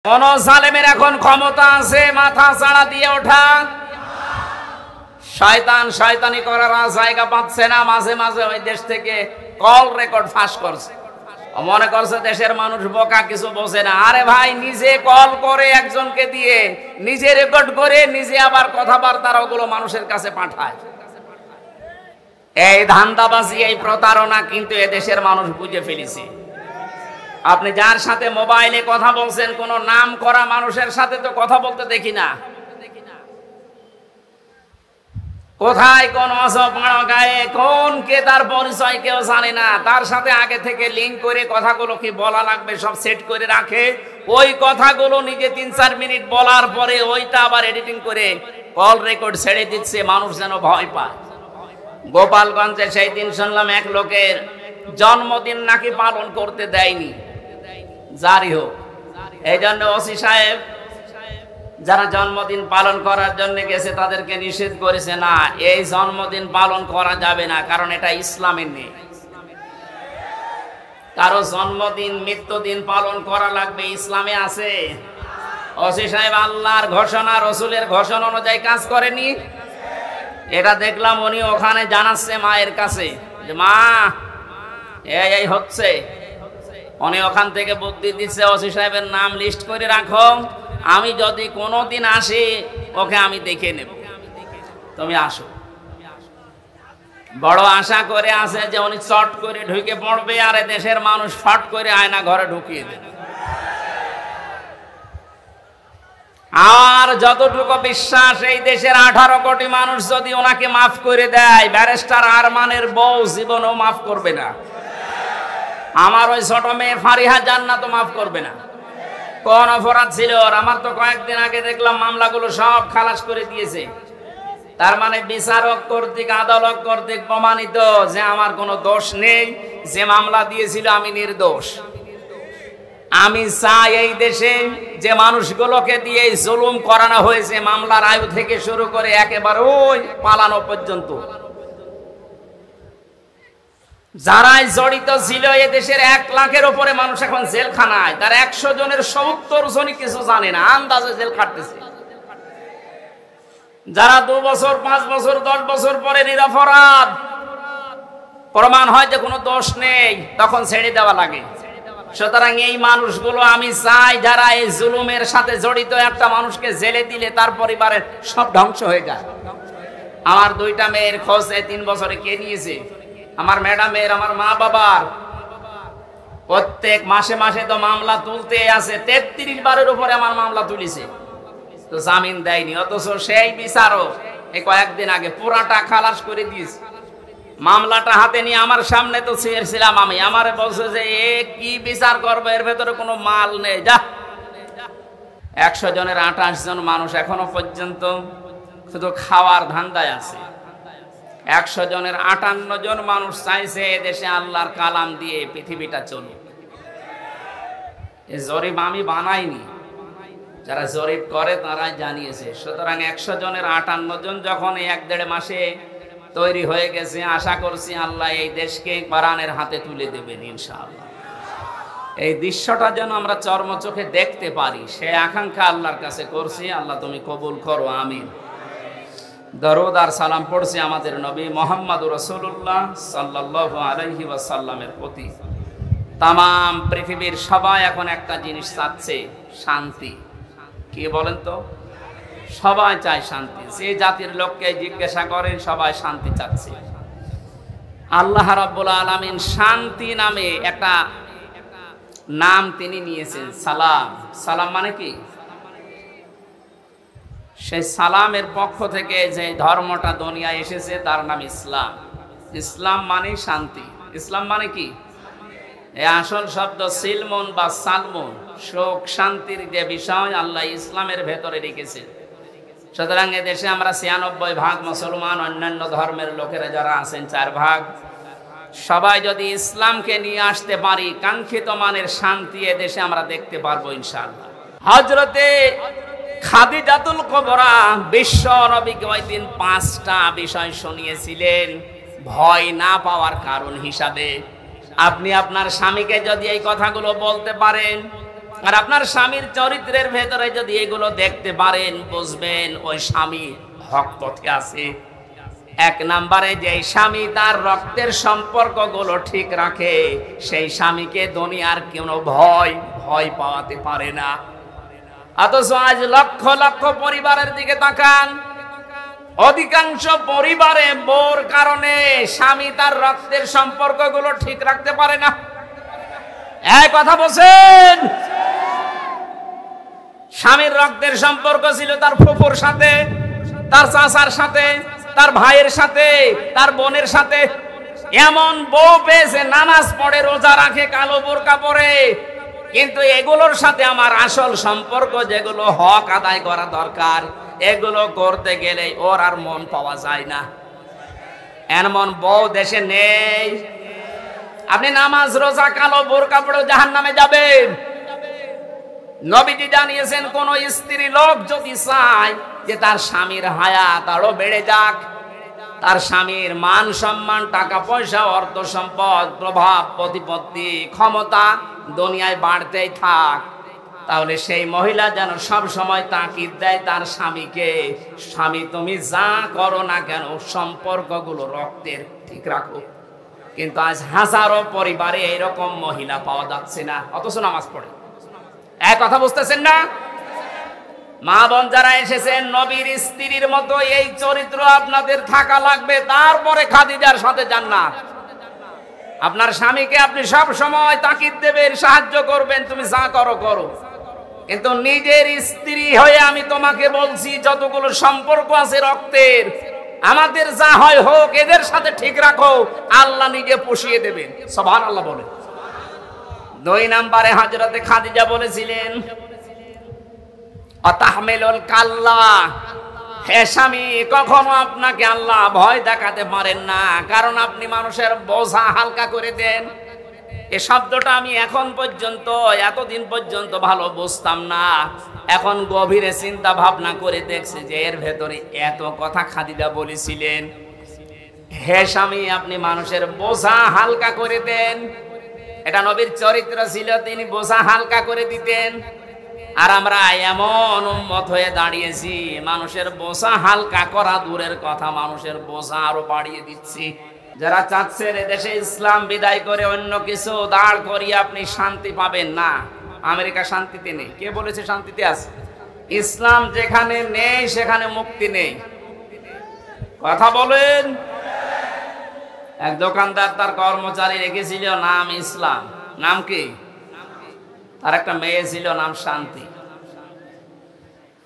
কোন জালেমের এখন ক্ষমতা আছে মাথা চাড়া দিয়ে ওঠা? শয়তান শয়তানি করার জায়গা পাচ্ছে না। মাঝে মাঝে ওই দেশ থেকে কল রেকর্ড ফাঁস করছে, মনে করছে দেশের মানুষ বোকা, কিছু বোঝে না। আরে ভাই, নিজে কল করে একজনকে দিয়ে, নিজে রেকর্ড করে, নিজে আবার কথাবার্তা ওগুলো মানুষের কাছে পাঠায়। এই ধান্দাবাজি, এই প্রতারণা কিন্তু এদেশের মানুষ বুঝে ফেলেছে। আপনি যার সাথে মোবাইলে কথা বলছেন, কোন নাম করা মানুষের সাথে তো কথা বলতে দেখি না। কোথায় কোন অসপাড়া গায়ে কোন কে, তার পরিচয় কেউ জানে না। তার সাথে আগে থেকে লিঙ্ক করে কথাগুলো কি বলা লাগবে সব সেট করে রাখে। ওই কথাগুলো নিজে 3-4 মিনিট বলার পরে ওইটা আবার এডিটিং করে কল রেকর্ড ছেড়ে দিচ্ছে, মানুষ যেন ভয় পায়। গোপালগঞ্জে সেই দিন শুনলাম এক লোকের জন্মদিন নাকি পালন করতে দেয়নি, জারি হোক। এই জন্য ওসি সাহেব যারা জন্মদিন পালন করার জন্য গেছে তাদেরকে নিষেধ করেছে, না, এই জন্মদিন পালন করা যাবে না, কারণ এটা ইসলামের নেই। কারো জন্মদিন মৃত্যুদিন পালন করা লাগবে, ইসলামে আছে? ওসি সাহেব আল্লাহর ঘোষণা রসুলের ঘোষণা অনুযায়ী কাজ করেনি। এটা দেখলাম উনি ওখানে জানাচ্ছে মায়ের কাছে যে মা এই হচ্ছে। উনি ওখান থেকে বুদ্ধি দিচ্ছে, ওসি সাহেবের নাম লিস্ট করে রাখো, আমি যদি কোনোদিন আসি ওকে আমি দেখে নেব, তুমি আসো। বড় আশা করে আছে যে উনি চট করে ঢুকে পড়বে, আর দেশের মানুষ ফট করে আয়না ঘরে ঢুকিয়ে দেবে। আর যতটুকু বিশ্বাস, এই দেশের 18 কোটি মানুষ যদি ওনাকে মাফ করে দেয়, ব্যারিস্টার আরমানের বউ জীবনও মাফ করবে না। আমার ওই ছোট মেয়ে ফারিহা জান্নাতও মাফ করবে না। কোন অপরাধ ছিল ওর? আমার তো কয়েকদিন আগে দেখলাম মামলাগুলো সব খালাস করে দিয়েছে। তার মানে বিচারক কর্তৃক, আদালত কর্তৃক প্রমাণিত যে আমার কোনো দোষ নেই, যে মামলা দিয়েছিল আমি নির্দোষ। আমি চাই এই দেশে যে মানুষগুলোকে দিয়ে জুলুম করানো হয়েছে, মামলার আয়ু থেকে শুরু করে একেবারে ওই পালানো পর্যন্ত, যারাই জড়িত ছিল, এ দেশের 1 লাখের উপরে মানুষ এখন জেলখানায়। তার 100 জনের 70 জনই কিছু জানে না, আন্দাজে জেল খাটতেছে। যারা 2 বছর 5 বছর 10 বছর পরে নিরপরাধ প্রমাণ হয় যে কোনো দোষ নেই, তখন ছেড়ে দেওয়া লাগে। সুতরাং এই মানুষগুলো আমি চাই, যারা এই জুলুমের সাথে জড়িত, একটা মানুষকে জেলে দিলে তার পরিবারের সব ধ্বংস হয়ে যায়। আমার 2টা মেয়ের খোঁজ এই 3 বছরে কে নিয়েছে? আমার ম্যাডামের, আমার মা বাবার। প্রত্যেক মাসে মাসে তো মামলা তুলতে আছে, 33 বারের উপরে আমার মামলা তুলিছে, তো জামিন দেয়নি। অথচ সেই বিচারক এই কয়েকদিন আগে পুরাটা খালাস করে দিয়েছে। মামলাটা হাতে নিয়ে আমার সামনে তো ছিলাম আমি, আমারে বলছে যে এ কি বিচার করবে, এর ভেতরে কোনো মাল নেই, যা। 100 জনের 28 জন মানুষ এখনো পর্যন্ত শুধু খাওয়ার ধান্দায় আছে। 100 জনের 58 জন মানুষ চাইছে এদেশে আল্লাহর কালাম দিয়ে পৃথিবীটা চলুক। এই জরিপ আমি বানাইনি, যারা জরিপ করে তারাই জানিয়েছে। সুতরাং 100 জনের 58 জন যখন এই 1-1.5 মাসে তৈরি হয়ে গেছে, আশা করছি আল্লাহ এই দেশকে কোরআনের হাতে তুলে দেবেন ইনশাআল্লাহ। এই দৃশ্যটা যেন আমরা চর্মচোখে দেখতে পারি, সে আকাঙ্ক্ষা আল্লাহর কাছে করছি। আল্লাহ তুমি কবুল করো, আমিন। দরুদ আর সালাম পড়ছি আমাদের নবী মুহাম্মদুর রাসূলুল্লাহ সাল্লাল্লাহু আলাইহি ওয়াসাল্লামের প্রতি। তামাম পৃথিবীর সবাই এখন একটা জিনিস চাচ্ছে, শান্তি। কি বলেন তো? সবাই চায় শান্তি। যে জাতির লোককে জিজ্ঞাসা করেন, সবাই শান্তি চাচ্ছে। আল্লাহ রাব্বুল আলামিন শান্তি নামে একটা নাম তিনি নিয়েছেন, সালাম। সালাম মানে কি? সেই সালামের পক্ষ থেকে যে ধর্মটা দুনিয়ায় এসেছে তার নাম ইসলাম। ইসলাম মানে শান্তি। ইসলাম মানে কি? এই আসল শব্দ সিলমুন বা সালমুন, সুখ শান্তির যে বিষয় আল্লাহ ইসলামের ভেতরে রেখেছে। সুতরাং এদেশে আমরা 96 ভাগ মুসলমান, অন্যান্য ধর্মের লোকেরা যারা আছেন 4 ভাগ। সবাই যদি ইসলামকে নিয়ে আসতে পারি, কাঙ্ক্ষিত মানের শান্তি এদেশে আমরা দেখতে পারবো ইনশাআল্লাহ। হযরতে খাদিজাতুল কুবরা বিশ্ব নবীকে ওই দিন 5টা বিষয় শুনিয়েছিলেন ভয় না পাওয়ার কারণ হিসাবে। আপনি আপনার স্বামীকে যদি এই কথাগুলো বলতে পারেন, আর আপনার স্বামীর চরিত্রের ভেতরে যদি এগুলো দেখতে পারেন, বুঝবেন ওই স্বামী হক পথে আছে। এক নম্বরে যে স্বামী তার রক্তের সম্পর্কগুলো ঠিক রাখে, সেই স্বামীকে দুনিয়ার কোনো ভয় পাওয়াতে পারে না। অথচ আজ লক্ষ লক্ষ পরিবারের দিকে তাকান, অধিকাংশ পরিবারে বউর কারণে স্বামী তার রক্তের সম্পর্কগুলো ঠিক রাখতে পারে না। এই কথা বলছেন? স্বামীর রক্তের সম্পর্ক ছিল তার ফুফুর সাথে, তার চাচার সাথে, তার ভাইয়ের সাথে, তার বোনের সাথে। এমন বউ পেয়েছে নামাজ পড়ে, রোজা রাখে, কালো বোরকা পরে, কিন্তু এগুলোর সাথে আমার আসল সম্পর্ক যেগুলো হক আদায় করা দরকার, এগুলো করতে গেলে ওর আর মন পাওয়া যায় না। এমন বউ দেশে নেই। আপনি নামাজ রোজা কালো বোরকা পড়ে জাহান্নামে যাবেন। নবীজি জানিয়েছেন, কোন স্ত্রী লোক যদি চায় যে তার স্বামীর হায়াত আরো বেড়ে যাক, তার স্বামীর মান সম্মান, টাকা পয়সা, অর্থ সম্পদ, প্রভাব প্রতিপত্তি, ক্ষমতা দুনিয়ায় বাড়তেই থাক, তাহলে সেই মহিলা যেন সব সময় তাকিদ দেয় তার স্বামীকে, স্বামী তুমি যা করো না কেন সম্পর্কগুলো রক্তের ঠিক রাখো। কিন্তু আজ হাজারো পরিবারে এরকম মহিলা পাওয়া যাচ্ছে না, অথচ নামাজ পড়ে। এক কথা বুঝতেছেন না? মা বোন যারা এসেছেন, নবীর স্ত্রীর মতো এই চরিত্র আপনাদের থাকা লাগবে, তারপরে খাদিজার সাথে জান্নাত। আপনার স্বামীকে আপনি সব সময় তাকিদ দেবেন, সাহায্য করবেন, তুমি যা করো করো, কিন্তু নিজের স্ত্রী হয়ে আমি তোমাকে বলছি, যতগুলো সম্পর্ক আছে রক্তের, আমাদের যা হয় হোক, এদের সাথে ঠিক রাখো, আল্লাহ নিজে পুষিয়ে দেবেন। সুবহানাল্লাহ বলে। 2 নম্বরে হযরতে খাদিজা বলেছিলেন, আতাহমিলুল কাল্লা, হে স্বামী, কখনো আপনাকে আল্লাহ ভয় দেখাতে পারেন না, কারণ আপনি মানুষের বোঝা হালকা করে দেন। এই শব্দটা আমি এতদিন পর্যন্ত ভালো বুঝতাম না, এখন গভীরে চিন্তা ভাবনা করে দেখছি যে এর ভেতরে এত কথা খাদিজা বলেছিলেন। হে স্বামী, আপনি মানুষের বোঝা হালকা করে দেন। এটা নবীর চরিত্র ছিল, তিনি বোঝা হালকা করে দিতেন। আর আমরা এমন উম্মত হয়ে দাঁড়িয়েছি, মানুষের বোঝা হালকা করা দূরের কথা, মানুষের বোঝা আরো বাড়িয়ে দিচ্ছি। যারা চাচ্ছেন এদেশে ইসলাম বিদায় করে অন্য কিছু দাঁড় করিয়ে আপনি শান্তি পাবেন না, আমেরিকা শান্তিতে নেই। কে বলেছে শান্তিতে আছে? ইসলাম যেখানে নেই সেখানে মুক্তি নেই। কথা বলেন। এক দোকানদার তার কর্মচারী রেখেছিল নাম ইসলাম। নাম কি? আর একটা মেয়ে ছিল নাম শান্তি।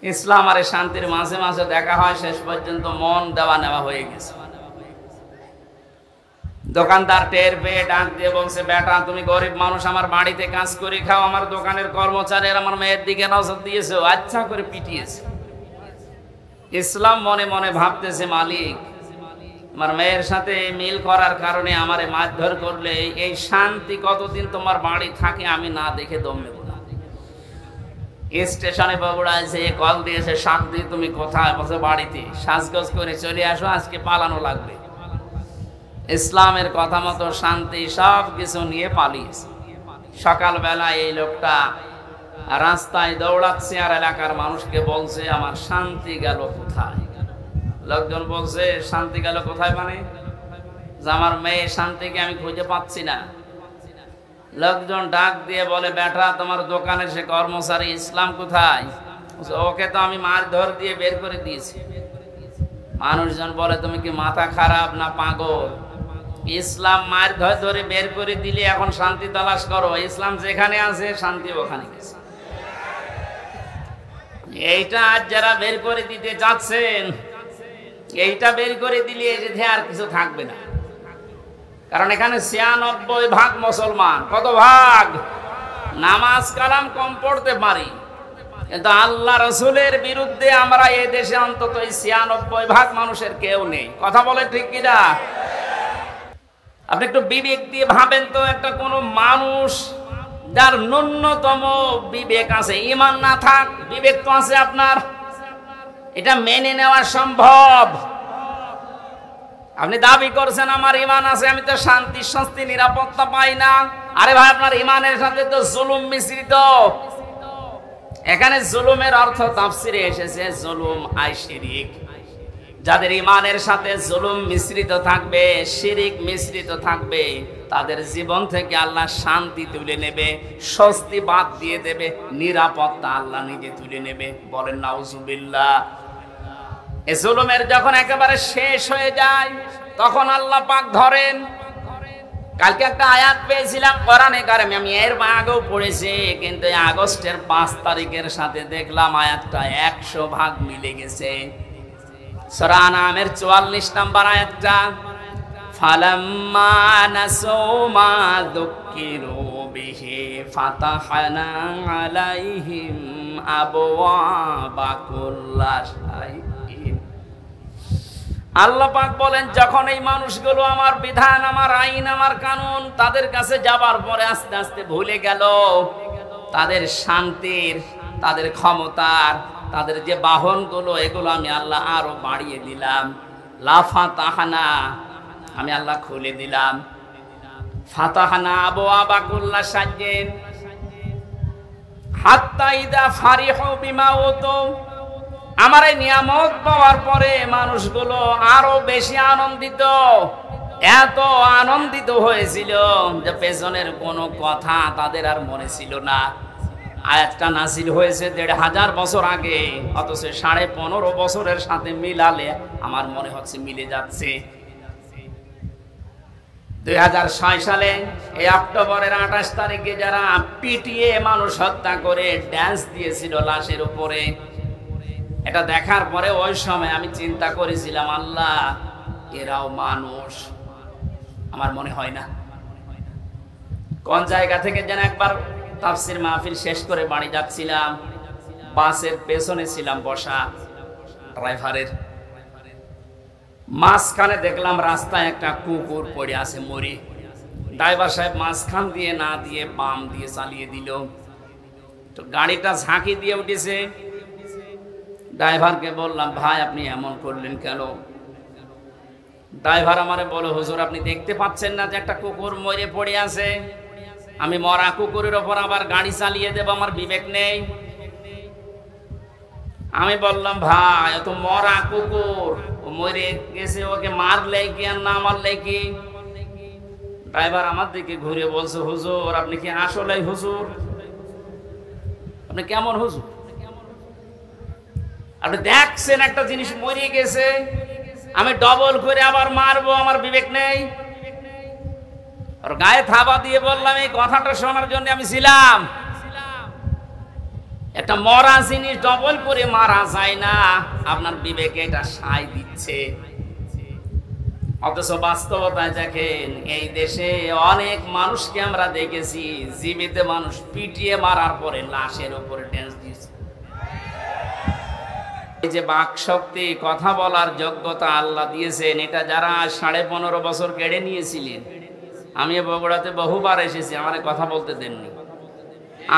ইসলাম আর শান্তির মাঝে মাঝে দেখা হয়, শেষ পর্যন্ত মন দেওয়া নেওয়া হয়ে গেছে। দোকানদার টের পেয়ে ডাক দিয়ে বলছে, বেটা তুমি গরিব মানুষ, আমার বাড়িতে কাজ করে খাও, আমার দোকানের কর্মচারী আমার মেয়ের দিকে নজর দিয়েছো, আচ্ছা করে পিটিয়েছে। ইসলাম মনে মনে ভাবতেছে, মালিক আমার মেয়ের সাথে মিল করার কারণে আমারে মারধর করলে, এই শান্তি কতদিন তোমার বাড়ি থাকে আমি না দেখে দম নেব না। স্টেশনে বগুড়া এসে কল দিয়েছে, শান্তি তুমি কোথায়? বলছে বাড়িতে। সাজগোজ করে চলে আসো, আজকে পালানো লাগবে। ইসলামের কথা মতো শান্তি সব কিছু নিয়ে পালিয়েছে। সকালবেলা এই লোকটা রাস্তায় দৌড়াচ্ছে আর এলাকার মানুষকে বলছে, আমার শান্তি গেল কোথায়? লোকজন বলছে, শান্তি গেল কোথায় মানে? যে আমার মেয়ে শান্তিকে আমি খুঁজে পাচ্ছি না। লোকজন ডাক দিয়ে বলে, বেটা তোমার দোকানের সে কর্মচারী ইসলাম কোথায়? ওকে তো আমি মারধর দিয়ে বের করে দিয়েছি। মানুষজন বলে, তুমি কি মাথা খারাপ না পাগল? ইসলাম মারধর ধরে বের করে দিলে এখন শান্তি তালাশ করো? ইসলাম যেখানে আছে শান্তি ওখানে গেছে। এইটা আজ যারা বের করে দিতে যাচ্ছেন, এইটা বের করে দিলে এসে আর কিছু থাকবে না। কারণ এখানে ৯৬% মুসলমান। কত ভাগ? নামাজ কালাম কম পড়তে পারি, কিন্তু আল্লাহ রসুলের বিরুদ্ধে আমরা এই দেশে অন্তত ৯৬% মানুষের কেউ নেই। কথা বলে ঠিক কিনা? আপনি একটু বিবেক দিয়ে ভাবেন তো, একটা কোনো মানুষ যার ন্যূনতম বিবেক আছে, ঈমান না থাক, বিবেক তো আছে আপনার, এটা মেনে নেওয়া সম্ভব? আপনি দাবি করছেন আমার ঈমান আছে, আমি তো শান্তি স্বস্তি নিরাপত্তা পাই না। আরে ভাই, আপনার ঈমানের সাথে তো জুলুম মিশ্রিত। এখানে জুলুমের অর্থ তাফসিরে এসেছে জুলুম আই শিরিক। যাদের ইমানের সাথে জুলুম মিশ্রিত থাকবে, শিরিক মিশ্রিত থাকবে, তাদের জীবন থেকে আল্লাহ শান্তি তুলে নেবে, স্বস্তি বাদ দিয়ে দেবে, নিরাপত্তা আল্লাহ নিজে তুলে নেবে। বলেন নাউজুবিল্লাহ। এই জুলুমের যখন একেবারে শেষ হয়ে যায় তখন আল্লাহ পাক ধরেন। কালকে একটা আয়াত পেয়েছিলাম কোরআনে কারিমে, আমি এর আগেও পড়েছি, কিন্তু আগস্টের 5 তারিখের সাথে দেখলাম আয়াতটা 100 ভাগ মিলে গেছে। সূরা আনআমের 44 নম্বর আয়াতটা, ফালাম্মা নাসু মা যুক্কিরু বিহি ফাতাহনা আলাইহিম আবওয়াবা কুল্লা শাইইন। আল্লাহ পাক বলেন, যখন এই মানুষগুলো আমার বিধান, আমার আইন, আমার কানুন তাদের কাছে যাবার পরে আস্তে আস্তে ভুলে গেল, তাদের শান্তির, তাদের ক্ষমতার, তাদের যে বাহনগুলো, এগুলো আমি আল্লাহ আরো বাড়িয়ে দিলাম। লাফাতাহানা, আমি আল্লাহ খুলে দিলাম। ফাতাহানা আবওয়াবা কুল্লা শাইইন হাত্তা ইযা ফারিহু বিমা উতু। আমার এই নিয়ামত পাওয়ার পরে মানুষগুলো আরো বেশি আনন্দিত, এত আনন্দিত হয়েছিল যে পেছনের কোনো কথা তাদের আর মনে ছিল না। আয়াতটা নাযিল হয়েছে 1500 বছর আগে, অথচ 15.5 বছরের সাথে মিলালে আমার মনে হচ্ছে মিলে যাচ্ছে। 2006 সালে এই অক্টোবরের 28 তারিখে যারা পিটিয়ে মানুষ হত্যা করে ড্যান্স দিয়েছিল লাশের উপরে, এটা দেখার পরে ওই সময় আমি চিন্তা করেছিলাম, আল্লাহ এরাও মানুষ। আমার মনে হয় না কোন জায়গা থেকে যেন একবার তাফসীর মাহফিল শেষ করে বাড়ি যাচ্ছিলাম, বাসের পেছনে ছিলাম বসা, ড্রাইভারের মাঝখানে দেখলাম রাস্তায় একটা কুকুর পড়ে আছে মরি। ড্রাইভার সাহেব মাঝখান দিয়ে না দিয়ে বাম দিয়ে চালিয়ে দিল, তো গাড়িটা ঝাঁকি দিয়ে উঠেছে। ড্রাইভারকে বললাম, ভাই আপনি এমন করলেন কেন? ড্রাইভার আমারে বলে, হুজুর আপনি দেখতে পাচ্ছেন না যে একটা কুকুর মরে পড়ে আছে? আমি মরা কুকুরের ওপর আবার গাড়ি চালিয়ে দেব, আমার বিবেক নেই? আমি বললাম, ভাই এত মরা কুকুর, ও মরে গেছে, ওকে মারলে কি আর না মারলে কি? ড্রাইভার আমার দিকে ঘুরে বলছে, হুজুর আপনি কি আসলেই হুজুর? আপনি কেমন হুজুর? আপনি দেখছেন একটা জিনিস মরে গেছে, আমি ডবল করে আবার মারবো, আমার বিবেক নেই? আর গায়ে থাবা দিয়ে বললাম, এই কথাটা শোনার জন্য আমি ছিলাম। একটা মরা জিনিস ডবল করে মারা যায় না, আপনার বিবেকে এটা সায় দিচ্ছে। অথচ বাস্তবতায় দেখেন, এই দেশে অনেক মানুষকে আমরা দেখেছি জীবিত মানুষ পিটিয়ে মারার পরে লাশের উপরে ড্যান্স দিয়েছে। এই যে বাক শক্তি, কথা বলার যোগ্যতা আল্লাহ দিয়েছেন, এটা যারা 15.5 বছর কেড়ে নিয়েছিলেন, আমি বগুড়াতে বহুবার এসেছি, আমার কথা বলতে দেননি।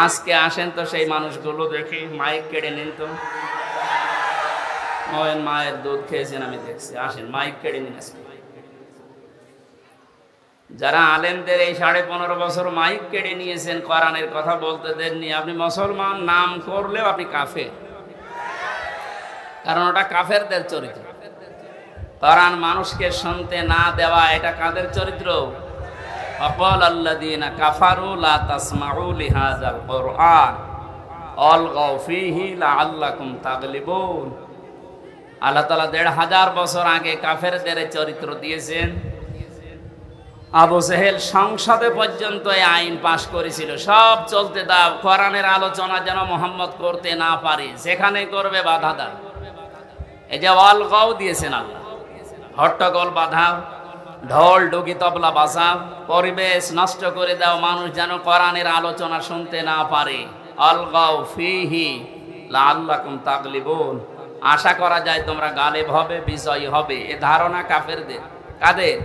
আজকে আসেন তো সেই মানুষগুলো দেখি, মাইক কেড়ে নিন তো। মায়ের দুধ খেয়েছেন আমি দেখছি, আসেন মাইক কেড়ে নিন। যারা আলেমদের এই 15.5 বছর মাইক কেড়ে নিয়েছেন, কোরআনের কথা বলতে দেননি, আপনি মুসলমান নাম করলেও আপনি কাফের, কারণ ওটা কাফেরদের চরিত্র। কোরআন মানুষকে শুনতে না দেওয়া, এটা কাদের চরিত্র? وقال الذين كفروا لا تسمعوا لهذا القرآن والغوا فيه لعلكم تغلبون। আল্লাহ তাআলা 1500 বছর আগে কাফেরদের চরিত্র দিয়েছেন। আবু জেহেল সংসদে পর্যন্ত এই আইন পাশ করেছিল, সব চলতে দাও, কোরআনের আলোচনা যেন মুহাম্মদ করতে না পারে, যেখানে করবে বাধা দাও। এই যে ওয়ালগাও দিয়েছেন আল্লাহ, হট্টগোল বাধাও, ঢোল ডুগি তবলা বাজাও, পরিবেশ নষ্ট করে দাও, মানুষ যেন কোরআনের আলোচনা শুনতে না পারে। অলগাও ফিহি লাআল্লাকুম তাগলিবুন, আশা করা যায় তোমরা গালেব হবে, বিজয়ী হবে। এ ধারণা কাফেরদের। কাদের?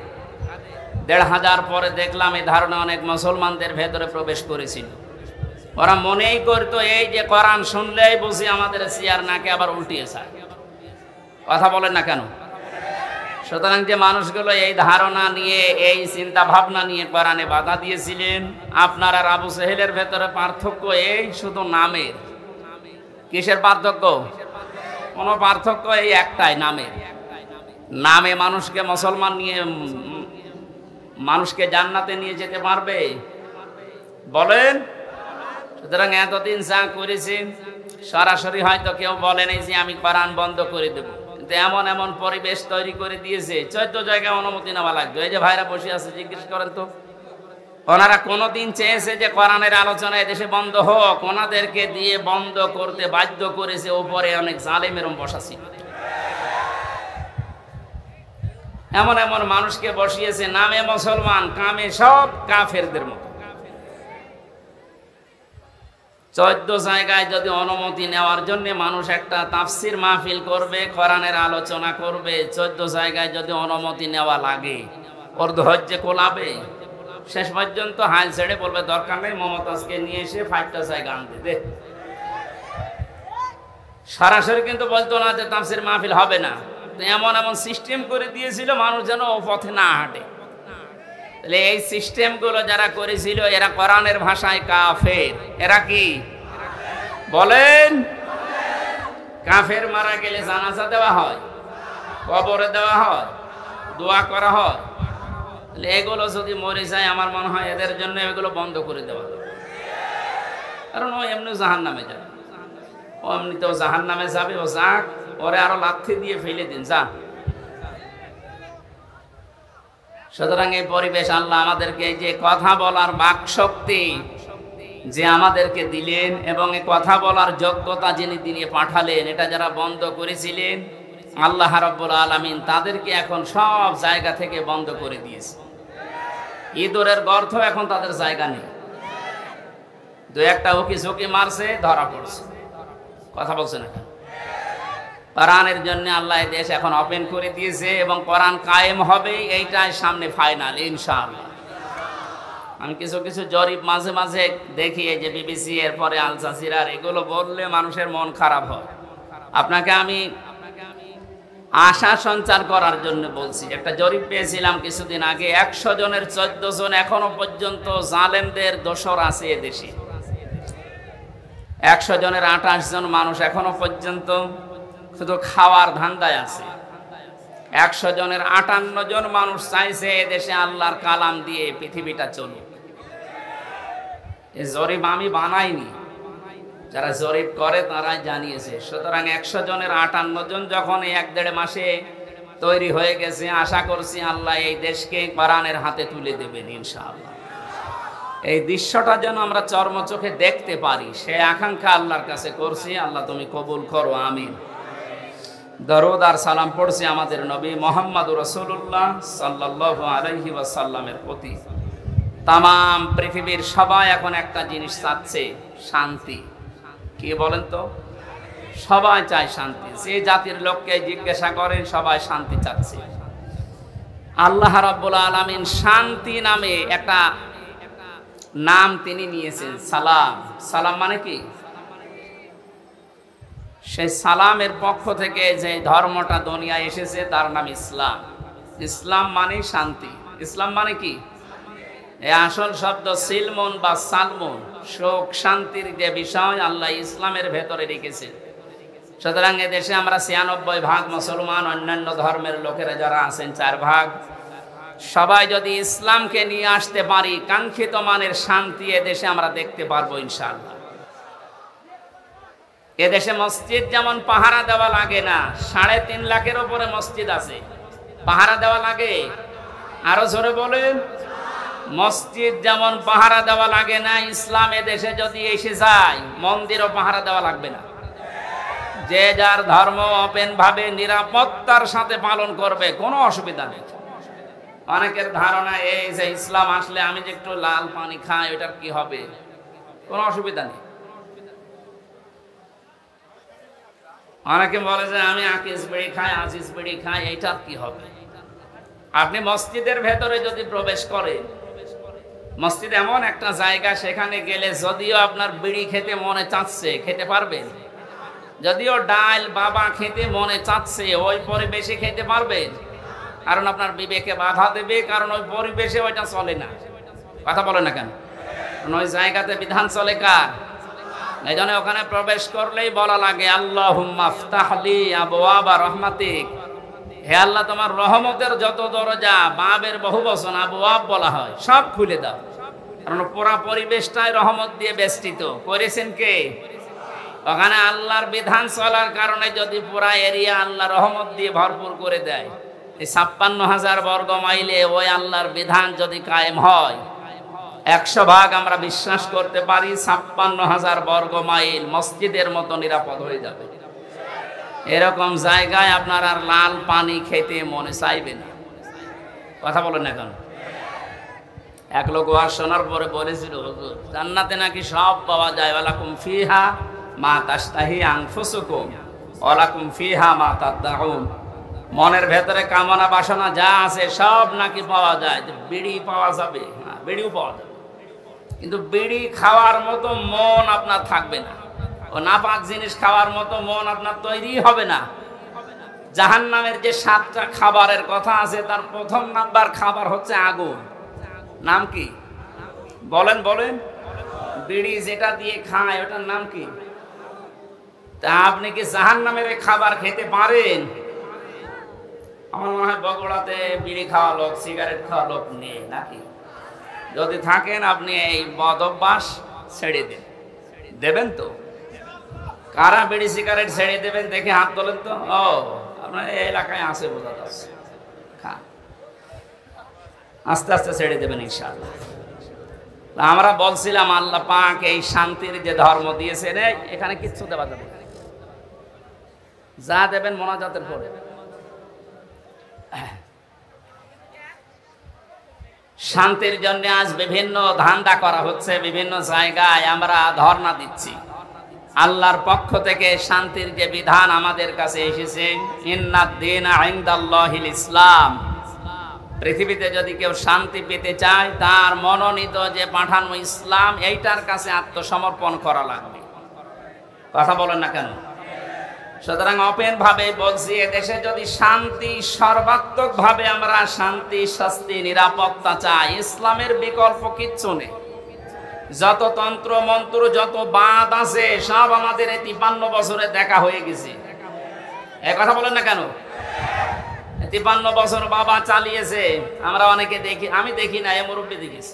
1500 পরে দেখলাম এই ধারণা অনেক মুসলমানদের ভেতরে প্রবেশ করেছিল। ওরা মনেই করতো এই যে কোরআন শুনলেই বুঝি আমাদের চেয়ার নাকে আবার উল্টিয়ে যায়। কথা বলেন না কেন? সুতরাং যে মানুষগুলো এই ধারণা নিয়ে, এই চিন্তা ভাবনা নিয়ে কোরআনে বাধা দিয়েছিলেন, আপনার আর আবু জেহেলের ভেতরে পার্থক্য এই শুধু নামের। কিসের পার্থক্য? কোনো পার্থক্য এই একটাই, নামের। নামে মানুষকে মুসলমান নিয়ে মানুষকে জান্নাতে নিয়ে যেতে পারবে? বলেন। সুতরাং এতদিন যা করেছি সরাসরি হয়তো কেউ বলেনি যে আমি কোরআন বন্ধ করে দেব, কিন্তু এমন এমন পরিবেশ তৈরি করে দিয়েছে 14 জায়গায় অনুমতি নেওয়া লাগবে। এই যে ভাইরা বসে আছে, জিজ্ঞেস করেন তো, ওনারা কোনোদিন চেয়েছে যে কোরআনের আলোচনা এদেশে বন্ধ হোক? ওনাদেরকে দিয়ে বন্ধ করতে বাধ্য করেছে উপরে অনেক জালেমের বসা ছিল। এমন এমন মানুষকে বসিয়েছে, নামে মুসলমান, কামে সব কাফেরদের মতো। 14 জায়গায় যদি অনুমতি নেওয়ার জন্য মানুষ একটা তাফসির মাহফিল করবে, কোরআনের আলোচনা করবে, 14 জায়গায় যদি অনুমতি নেওয়া লাগে, ওর ধৈর্য কোলাবে? শেষ পর্যন্ত হাল ছেড়ে বলবে দরকার নেই, মমতাজকে নিয়ে এসে 5টা জায়গা আনতে দে। সরাসরি কিন্তু বলতো না যে তাফসির মাহফিল হবে না। এমন এমন সিস্টেম করে দিয়েছিল মানুষ যেন ও পথে না হাঁটে। তাহলে এই সিস্টেমগুলো যারা করেছিল এরা কোরআনের ভাষায় কাফের। এরা কি বলেন? কাফের মারা গেলে জানাজা দেওয়া হয়, কবরে দেওয়া হয়, দোয়া করা হয়। তাহলে এগুলো যদি মরে যায়, আমার মনে হয় এদের জন্য এগুলো বন্ধ করে দেওয়া, কারণ ও এমনি জাহান্নামে যাবে। ও এমনিতেও জাহান্নামে যাবে, ও যাক, ওরে আরো লাথি দিয়ে ফেলে দিন, যা। সুতরাং এই পরিবেশ আল্লাহ আমাদেরকে এই যে কথা বলার বাকশক্তি যে আমাদেরকে দিলেন এবং এই কথা বলার যোগ্যতা যিনি দিয়ে পাঠালেন, এটা যারা বন্ধ করেছিলেন আল্লাহ রাব্বুল আলামিন তাদেরকে এখন সব জায়গা থেকে বন্ধ করে দিয়েছে। ইঁদুরের গর্ত এখন তাদের জায়গা নেই। দু একটা উকি ঝুঁকি মারছে, ধরা পড়ছে। কথা বলছে না কেন? কোরআনের জন্য আল্লাহ দেশ এখন ওপেন করে দিয়েছে এবং কোরআন কায়েম হবে, এইটাই সামনে ফাইনাল ইনশাআল্লাহ। আমি কিছু কিছু জরিপ মাঝে মাঝে দেখি, এই যে বিবিসি, এরপরে আল জাজিরার, এগুলো বললে মানুষের মন খারাপ হয়। আপনাকে আমি আশা সঞ্চার করার জন্য বলছি। একটা জরিপ পেয়েছিলাম কিছুদিন আগে, 100 জনের 14 জন এখনো পর্যন্ত জালেমদের দোসর আছে এদেশে। 100 জনের 28 জন মানুষ এখনো পর্যন্ত শুধু খাওয়ার ধান্দায় আছে। 100 জনের 58 জন মানুষ চাইছে এদেশে আল্লাহর কালাম দিয়ে পৃথিবীটা চলুক। এই জরিপ আমি বানাইনি, যারা জরিপ করে তারাই জানিয়েছে। সুতরাং 100 জনের 58 জন যখন এই 1-1.5 মাসে তৈরি হয়ে গেছে, আশা করছি আল্লাহ এই দেশকে কোরআনের হাতে তুলে দেবেন ইনশাআল্লাহ। এই দৃশ্যটা যেন আমরা চর্ম চোখে দেখতে পারি, সে আকাঙ্ক্ষা আল্লাহর কাছে করছি। আল্লাহ তুমি কবুল করো, আমিন। দরুদ আর সালাম পড়ছি আমাদের নবী মুহাম্মদুর রাসূলুল্লাহ সাল্লাল্লাহু আলাইহি ওয়াসাল্লামের প্রতি। তামাম পৃথিবীর সবাই এখন একটা জিনিস চাচ্ছে, শান্তি। কি বলেন তো? সবাই চায় শান্তি। যে জাতির লোককে জিজ্ঞাসা করেন, সবাই শান্তি চাচ্ছে। আল্লাহ রাব্বুল আলামিন শান্তি নামে একটা নাম তিনি নিয়েছেন, সালাম। সালাম মানে কি? সেই সালামের পক্ষ থেকে যে ধর্মটা দুনিয়ায় এসেছে তার নাম ইসলাম। ইসলাম মানে শান্তি। ইসলাম মানে কি? এই আসল শব্দ সিলমুন বা সালমুন, সুখ শান্তির যে বিষয় আল্লাহ ইসলামের ভেতরে রেখেছেন। সুতরাং এদেশে আমরা 96% মুসলমান, অন্যান্য ধর্মের লোকেরা যারা আছেন 4%। সবাই যদি ইসলামকে নিয়ে আসতে পারি, কাঙ্ক্ষিত মানের শান্তি এদেশে আমরা দেখতে পারবো ইনশাআল্লাহ। এদেশে মসজিদ যেমন পাহারা দেওয়া লাগে না, 3.5 লাখের উপরে মসজিদ আছে, পাহারা দেওয়া লাগে? আরো জোরে বলেন। মসজিদ যেমন পাহারা দেওয়া লাগে না, ইসলাম এদেশে যদি এসে যায় মন্দিরও পাহারা দেওয়া লাগবে না। যে যার ধর্ম ওপেন ভাবে নিরাপত্তার সাথে পালন করবে, কোনো অসুবিধা নেই। অনেকের ধারণা এই যে ইসলাম আসলে আমি যে একটু লাল পানি খাই, ওটার কি হবে? কোনো অসুবিধা নেই। অনেকে বলে যে আমি আকিস বিড়ি খাই, আজিজ বিড়ি খাই, এইটার কি হবে? আপনি মসজিদের ভেতরে যদি প্রবেশ করেন, মসজিদ এমন একটা জায়গা, সেখানে গেলে যদিও আপনার বিড়ি খেতে মনে চাচ্ছে, খেতে পারবেন। যদিও ডাল বাবা খেতে মনে চাচ্ছে, ওই পরিবেশে খেতে পারবেন, কারণ আপনার বিবেকে বাধা দেবে, কারণ ওই পরিবেশে ওইটা চলে না। কথা বলে না কেন? ওই জায়গাতে বিধান চলে কার? এই জন্য ওখানে প্রবেশ করলেই বলা লাগে আল্লাহুম্মা আফতাহলি আবওয়াবা রহমাতিক, হে আল্লাহ তোমার রহমতের যত দরজা, বাবের বহু বচন আবওয়াব বলা হয়, সব খুলে দাও। কারণ পুরা পরিবেশটাই রহমত দিয়ে বেষ্টিত। করেছেন কে? ওখানে আল্লাহর বিধান চলার কারণে যদি পুরা এরিয়া আল্লাহ রহমত দিয়ে ভরপুর করে দেয়, এই ৫৬,০০০ বর্গ মাইলে ওই আল্লাহর বিধান যদি কায়েম হয়, ১০০ ভাগ আমরা বিশ্বাস করতে পারি ৫৬,০০০ বর্গ মাইল মসজিদের মতো নিরাপদ হয়ে যাবে। এরকম জায়গায় আপনার আর লাল পানি খেতে মনে চাইবে না। কথা বলেন না কেন? এক লোক ওয়াজ শোনার পরে বলেছিল, হুজুর জান্নাতে নাকি সব পাওয়া যায়, ওয়ালাকুম ফিহা মা তাশতাহি আনফুসুকুম ওয়ালাকুম ফিহা মা তাদউন। মনের ভেতরে কামনা বাসনা যা আছে সব নাকি পাওয়া যায়। বিড়ি পাওয়া যাবে, হ্যাঁ বিড়িও পাওয়া যাবে, কিন্তু বিড়ি খাওয়ার মতো মন আপনার থাকবে না। ও নাপাক জিনিস খাওয়ার মতো মন আপনার তৈরি হবে না। জাহান্নামের যে ৭টা খাবারের কথা আছে, তার প্রথম নাম্বার খাবার হচ্ছে আগুন। নাম কি? বলেন বলেন। বিড়ি যেটা দিয়ে খায় ওটার নাম কি? তা আপনি কি জাহান্নামের খাবার খেতে পারেন? আমার মনে হয় বগুড়াতে বিড়ি খাওয়া লোক, সিগারেট খাওয়া লোক নেই নাকি? যদি থাকেন আপনি এই বদ অভ্যাস ছেড়ে দেন। দেবেন তো? কারা বিড়ি সিগারেট ছেড়ে দেবেন দেখে হাত তোলেন তো। ও আপনার এই এলাকায় আছে, বোঝা যাচ্ছে। আস্তে আস্তে ছেড়ে দেবেন ইনশাআল্লাহ। আমরা বলছিলাম আল্লাহ পাক এই শান্তির যে ধর্ম দিয়েছেন, এখানে কিচ্ছু দেওয়া যাবে না। যা দেবেন মোনাজাতের পরে। শান্তির জন্য আজ বিভিন্ন ধান্দা করা হচ্ছে, বিভিন্ন জায়গায় আমরা ধর্ণা দিচ্ছি। আল্লাহর পক্ষ থেকে শান্তির যে বিধান আমাদের কাছে এসেছে, ইন্নাদ-দীনা ইনদাল্লাহিল ইসলাম। পৃথিবীতে যদি কেউ শান্তি পেতে চায়, তার মনোনীত যে পাঠানো ইসলাম, এইটার কাছে আত্মসমর্পণ করা লাগবে। কথা বলেন না কেন? সুতরাং ওপেন ভাবে বলছি, এদেশে যদি শান্তি, সর্বাত্মক ভাবে আমরা শান্তি, শাস্তি, নিরাপত্তা চাই, ইসলামের বিকল্প কিচ্ছু নেই। যত তন্ত্র মন্ত্র, যত বাদ আছে, সব আমাদের এই ৫৩ বছরে দেখা হয়ে গেছে। এই কথা বলেন না কেন? ৫৩ বছর বাবা চালিয়েছে, আমরা অনেকে দেখি, আমি দেখি না, এ মুরব্বী দেখেছি।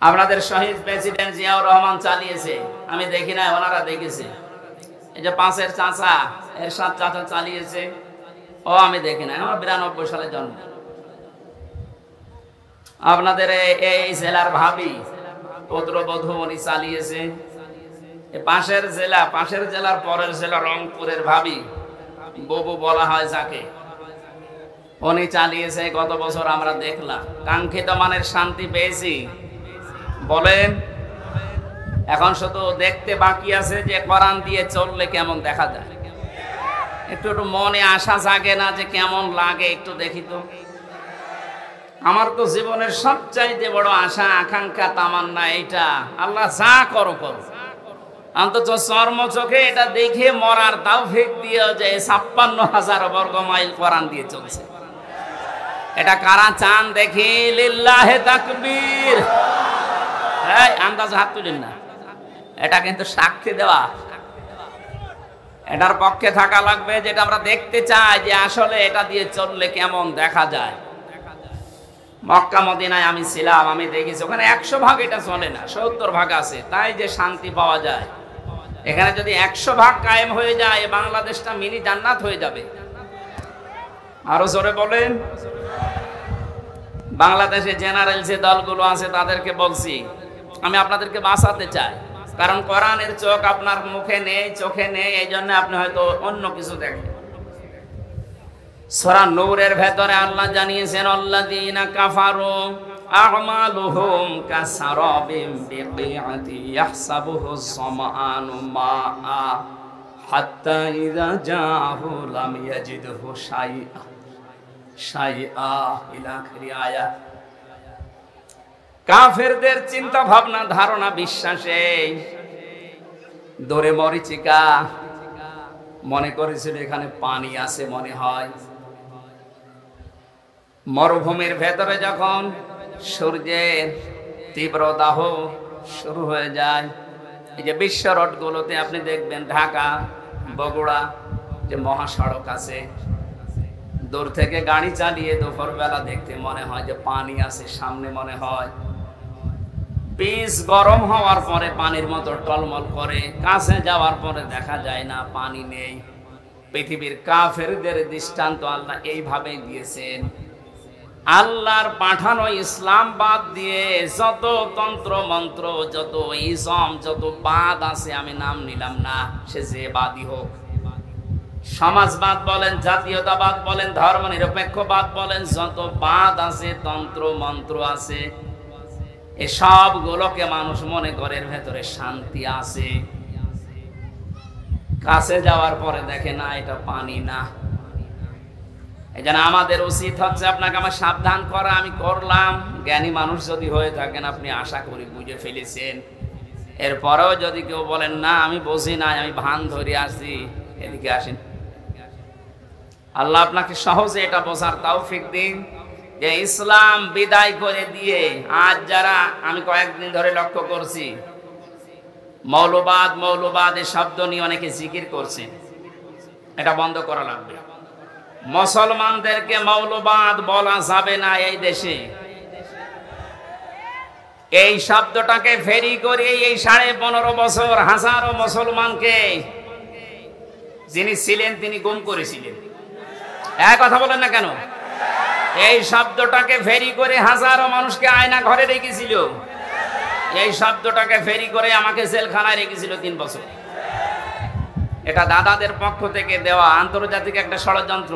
আপনাদের শহীদ প্রেসিডেন্ট জিয়াউর রহমান চালিয়েছে, আমি দেখি না, ওনারা দেখেছে। এই যে পাশের চাচা, এরশাদ চাচা চালিয়েছে, ও আমি দেখি না, আমার ৯২ সালে জন্ম। আপনাদের এই জেলার ভাবি, পুত্রবধূ, উনি চালিয়েছে। পাশের জেলার পরের জেলা রংপুরের ভাবি, ববু বলা হয় যাকে, উনি চালিয়েছে। গত বছর আমরা দেখলাম, কাঙ্ক্ষিত মানের শান্তি পেয়েছি। বলেন, এখন শুধু দেখতে বাকি আছে যে কোরআন দিয়ে চললে কেমন দেখা যায়। একটু একটু মনে আশা জাগে না যে কেমন লাগে? একটু দেখি তো। আমার তো জীবনের সবচাইতে বড় আশা, আকাঙ্ক্ষা, তামান্না এইটা, আল্লাহ যা করো করো, অন্তত চর্ম চোখে এটা দেখে মরার তাওফিক দিয়ে যে ৫৬,০০০ বর্গ মাইল কোরআন দিয়ে চলছে। এটা কারা চান দেখি? লিল্লাহে তাকবীর। হ্যাঁ, আন্দাজ হাত তুলেন না, এটা কিন্তু সাক্ষী দেওয়া। এটার পক্ষে থাকা লাগবে, যেটা আমরা দেখতে চাই যে আসলে এটা দিয়ে চললে কেমন দেখা যায়। মক্কা মদিনায় আমি ছিলাম, আমি দেখেছি ওখানে ১০০ ভাগ এটা চলে না, ৭০ ভাগ আছে, তাই যে শান্তি পাওয়া যায়। এখানে যদি ১০০ ভাগ কায়েম হয়ে যায়, বাংলাদেশটা মিনি জান্নাত হয়ে যাবে। আরো জোরে বলেন। বাংলাদেশে জেনারেল যে দলগুলো আছে তাদেরকে বলছি, আমি আপনাদেরকে বাঁচাতে চাই। কারণ কোরআনের চোখ আপনার মুখে নেই, চোখে নেই, এই জন্য আপনি হয়তো অন্য কিছু দেখেন। সূরা নূরের ভেতরে আল্লাহ জানিয়েছেন, আল্লাযীনা কাফারু আ'মালুহুম কাসারাবিম বিকিআতি ইয়াহসাবুহু যামআনু মাআ হাত্তা ইযা জাআহু লাম ইয়াজিদহু শাইআ ইলা আখিরি আয়াত। কাফেরদের চিন্তা ভাবনা, ধারণা, বিশ্বাসে দরে মরিচিকা মনে করেছিল এখানে পানি আছে মনে হয়। মরুভূমির ভেতরে যখন সূর্যের তীব্র দাহ শুরু হয়ে যায়, এই যে বিশ্ব রোডগুলোতে আপনি দেখবেন, ঢাকা বগুড়া যে মহাসড়ক আছে, দূর থেকে গাড়ি চালিয়ে দুপুরবেলা দেখতে মনে হয় যে পানি আছে সামনে, মনে হয় বীজ গরম হওয়ার পরে পানির মতো টলমল করে, কাছে যাওয়ার পরে দেখা যায় না পানি নেই। পৃথিবীর কাফেরদের দৃষ্টান্ত আল্লাহ এইভাবেই দিয়েছেন। আল্লাহর পাঠানো ইসলাম বাদ দিয়ে যত তন্ত্র মন্ত্র, যত ইসম, যত বাদ আছে, আমি নাম নিলাম না, সে যে বাদই হোক, সমাজবাদ বলেন, জাতীয়তাবাদ বলেন, ধর্ম নিরপেক্ষবাদ বলেন, যত বাদ আছে, তন্ত্র মন্ত্র আছে, এই সবগুলোকে মানুষ মনে করে এর ভেতরে শান্তি আছে। কাছে যাওয়ার পরে দেখে না এটা পানি না। এই জন্য আমাদের উচিত হচ্ছে আপনাকে আমার সাবধান করা। আমি করলাম, জ্ঞানী মানুষ যদি হয়ে থাকেন আপনি আশা করি বুঝে ফেলেছেন। এরপরেও যদি কেউ বলেন না আমি বুঝি নাই, আমি ভান ধরে আসি, এদিকে আসেন। আল্লাহ আপনাকে সহজে এটা বোঝার তৌফিক দিন যে ইসলাম বিদায় করে দিয়ে আজ যারা, আমি কয়েকদিন ধরে লক্ষ্য করছি, মৌলবাদ মৌলবাদ এই শব্দ নিয়ে অনেকে জিকির করছে, এটা বন্ধ করা লাগবে। মুসলমানদেরকে মৌলবাদ বলা যাবে না এই দেশে। এই শব্দটাকে ফেরি করে এই 15.5 বছর হাজারো মুসলমানকে যিনি ছিলেন তিনি গুম করেছিলেন। এক কথা বলেন না কেন? এই শব্দটাকে ফেরি করে হাজারো মানুষকে আয়না ঘরে রেখেছিল। এই শব্দটাকে ফেরি করে আমাকে জেলখানায় রেখেছিল 3 বছর। এটা দাদাদের পক্ষ থেকে দেওয়া আন্তর্জাতিক একটা ষড়যন্ত্র।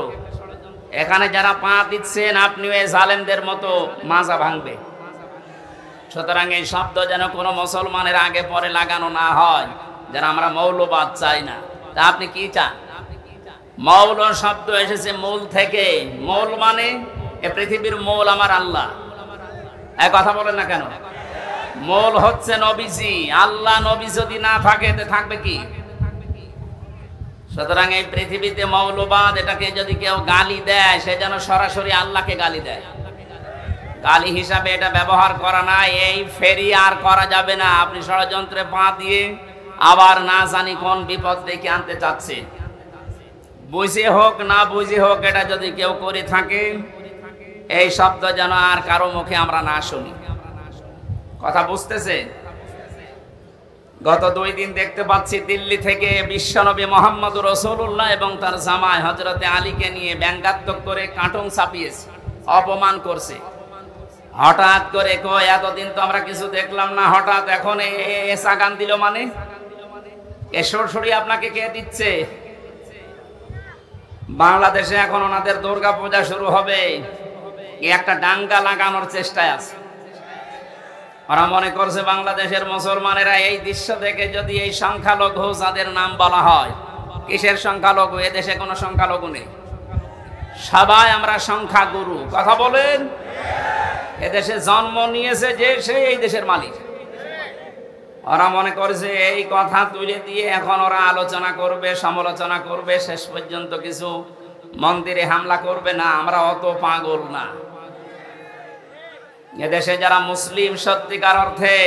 এখানে যারা পা দিচ্ছেন আপনিও এই জালেমদের মতো মাজা ভাঙবে। সুতরাং এই শব্দ যেন কোনো মুসলমানের আগে পরে লাগানো না হয়, যেন আমরা মৌলবাদ চাই না। তা আপনি কি চান? মৌল শব্দ এসেছে মূল থেকে। মূল মানে এ পৃথিবীর মূল আমার আল্লাহ। এক কথা বলেন না কেন? মূল হচ্ছে নবীজি। আল্লাহ নবী যদি না থাকে তে থাকবে কি? সুতরাং এই পৃথিবীতে মৌলবাদ এটাকে যদি কেউ গালি দেয়, সে যেন সরাসরি আল্লাহকে গালি দেয়। গালি হিসাবে এটা ব্যবহার করা না। এই ফেরি আর করা যাবে না। আপনি ষড়যন্ত্রে পা দিয়ে আবার না জানি কোন বিপদ ডেকে আনতে চাচ্ছে। বুঝে হোক না বুঝে হোক, এটা যদি কেউ করে থাকে, এই শব্দ যেন আর কারো মুখে আমরা না শুনি। কথা বুঝতেছে? গত 2 দিন দেখতে পাচ্ছি দিল্লি থেকে বিশ্বনবী মোহাম্মদুর রাসূলুল্লাহ এবং তার জামাই হযরতে আলীকে নিয়ে ব্যঙ্গাত্মক করে কার্টুন ছাপিয়েছে, অপমান করছে। হঠাৎ করে কই এতদিন তো আমরা কিছু দেখলাম না, হঠাৎ এখন এসা গান দিল মানে? এ সরসরি আপনাকে কে দিচ্ছে? বাংলাদেশে এখন ওনাদের দুর্গা পূজা শুরু হবে, একটা ডাঙ্গা লাগানোর চেষ্টায় আছে। ওরা মনে করছে বাংলাদেশের মুসলমানেরা এই দৃশ্য দেখে যদি এই সংখ্যালঘু যাদের নাম বলা হয়, কিসের সংখ্যালঘু? এদেশে কোনো সংখ্যালঘু নেই, সবাই আমরা সংখ্যাগুরু। কথা বলেন? এদেশে জন্ম নিয়েছে যে সে এই দেশের মালিক। ওরা মনে করছে এই কথা তুলে দিয়ে এখন ওরা আলোচনা করবে, সমালোচনা করবে, শেষ পর্যন্ত কিছু মন্দিরে হামলা করবে। না, আমরা অত পাগল না। এদেশে যারা মুসলিম সত্যিকার অর্থে,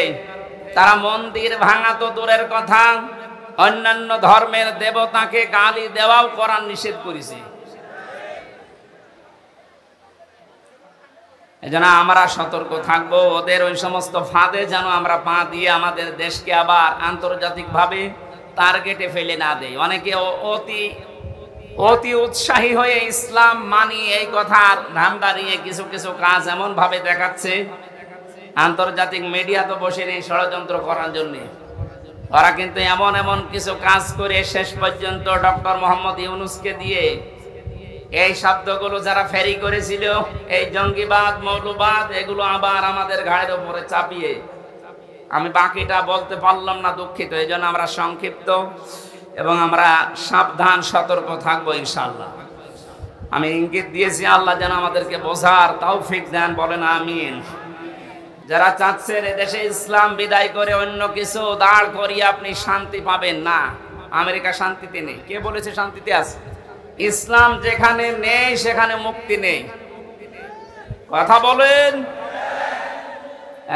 তারা মন্দির ভাঙা তো দূরের কথা, অন্যান্য ধর্মের দেবতাকে গালি দেওয়াও কোরআন নিষেধ করেছে। এজন্য আমরা সতর্ক থাকবো, ওদের ওই সমস্ত ফাঁদে যেন আমরা পা দিয়ে আমাদের দেশকে আবার আন্তর্জাতিকভাবে টার্গেটে ফেলে না দেয়। অনেকে অতি উৎসাহী হয়ে ইসলাম মানি এই কথার ধান্দা নিয়ে কিছু কিছু কাজ এমন ভাবে দেখাচ্ছে, আন্তর্জাতিক মিডিয়া তো বসে নেই ষড়যন্ত্র করার জন্য। ওরা কিন্তু এমন এমন কিছু কাজ করে শেষ পর্যন্ত ডক্টর মোহাম্মদ ইউনূসকে দিয়ে এই শব্দগুলো যারা ফেরি করেছিল, এই জঙ্গিবাদ মৌলবাদ, এগুলো আবার আমাদের ঘাড়ের উপরে চাপিয়ে, আমি বাকিটা বলতে পারলাম না, দুঃখিত। এই জন্য আমরা সংক্ষিপ্ত এবং আমরা সাবধান সতর্ক থাকবো ইনশাআল্লাহ। আমি ইঙ্গিত দিয়েছি, আল্লাহ যেন আমাদেরকে বোঝার তৌফিক দেন, বলেন আমিন। যারা চাচ্ছেন এদেশে ইসলাম বিদায় করে অন্য কিছু দাঁড় করিয়ে আপনি শান্তি পাবেন না, আমেরিকা শান্তিতে নেই। কে বলেছে শান্তিতে আছে? ইসলাম যেখানে নেই সেখানে মুক্তি নেই। কথা বলেন?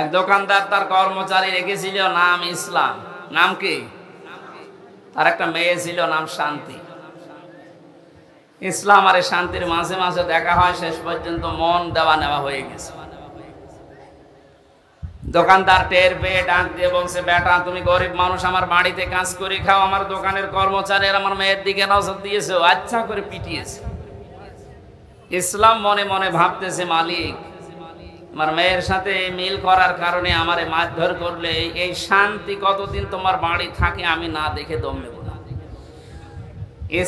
এক দোকানদার তার কর্মচারী রেখেছিল নাম ইসলাম, নাম কি? তার একটা মেয়ে ছিল, নাম শান্তি। ইসলাম আর শান্তির মাঝে মাঝে দেখা হয়, শেষ পর্যন্ত মন দেওয়া নেওয়া হয়ে গেছে। দোকানদার টের পেয়ে ডাক দিয়ে বলছে, বেটা তুমি গরিব মানুষ, আমার বাড়িতে কাজ করে খাও, আমার দোকানের কর্মচারীরা আমার মেয়ের দিকে নজর দিয়েছে, আচ্ছা করে পিটিয়েছে। ইসলাম মনে মনে ভাবতেছে, মালিক আমার মেয়ের সাথে মিল করার কারণে আমারে মারধর করলে এই শান্তি কতদিন তোমার বাড়ি থাকে আমি না দেখে দম নেব না।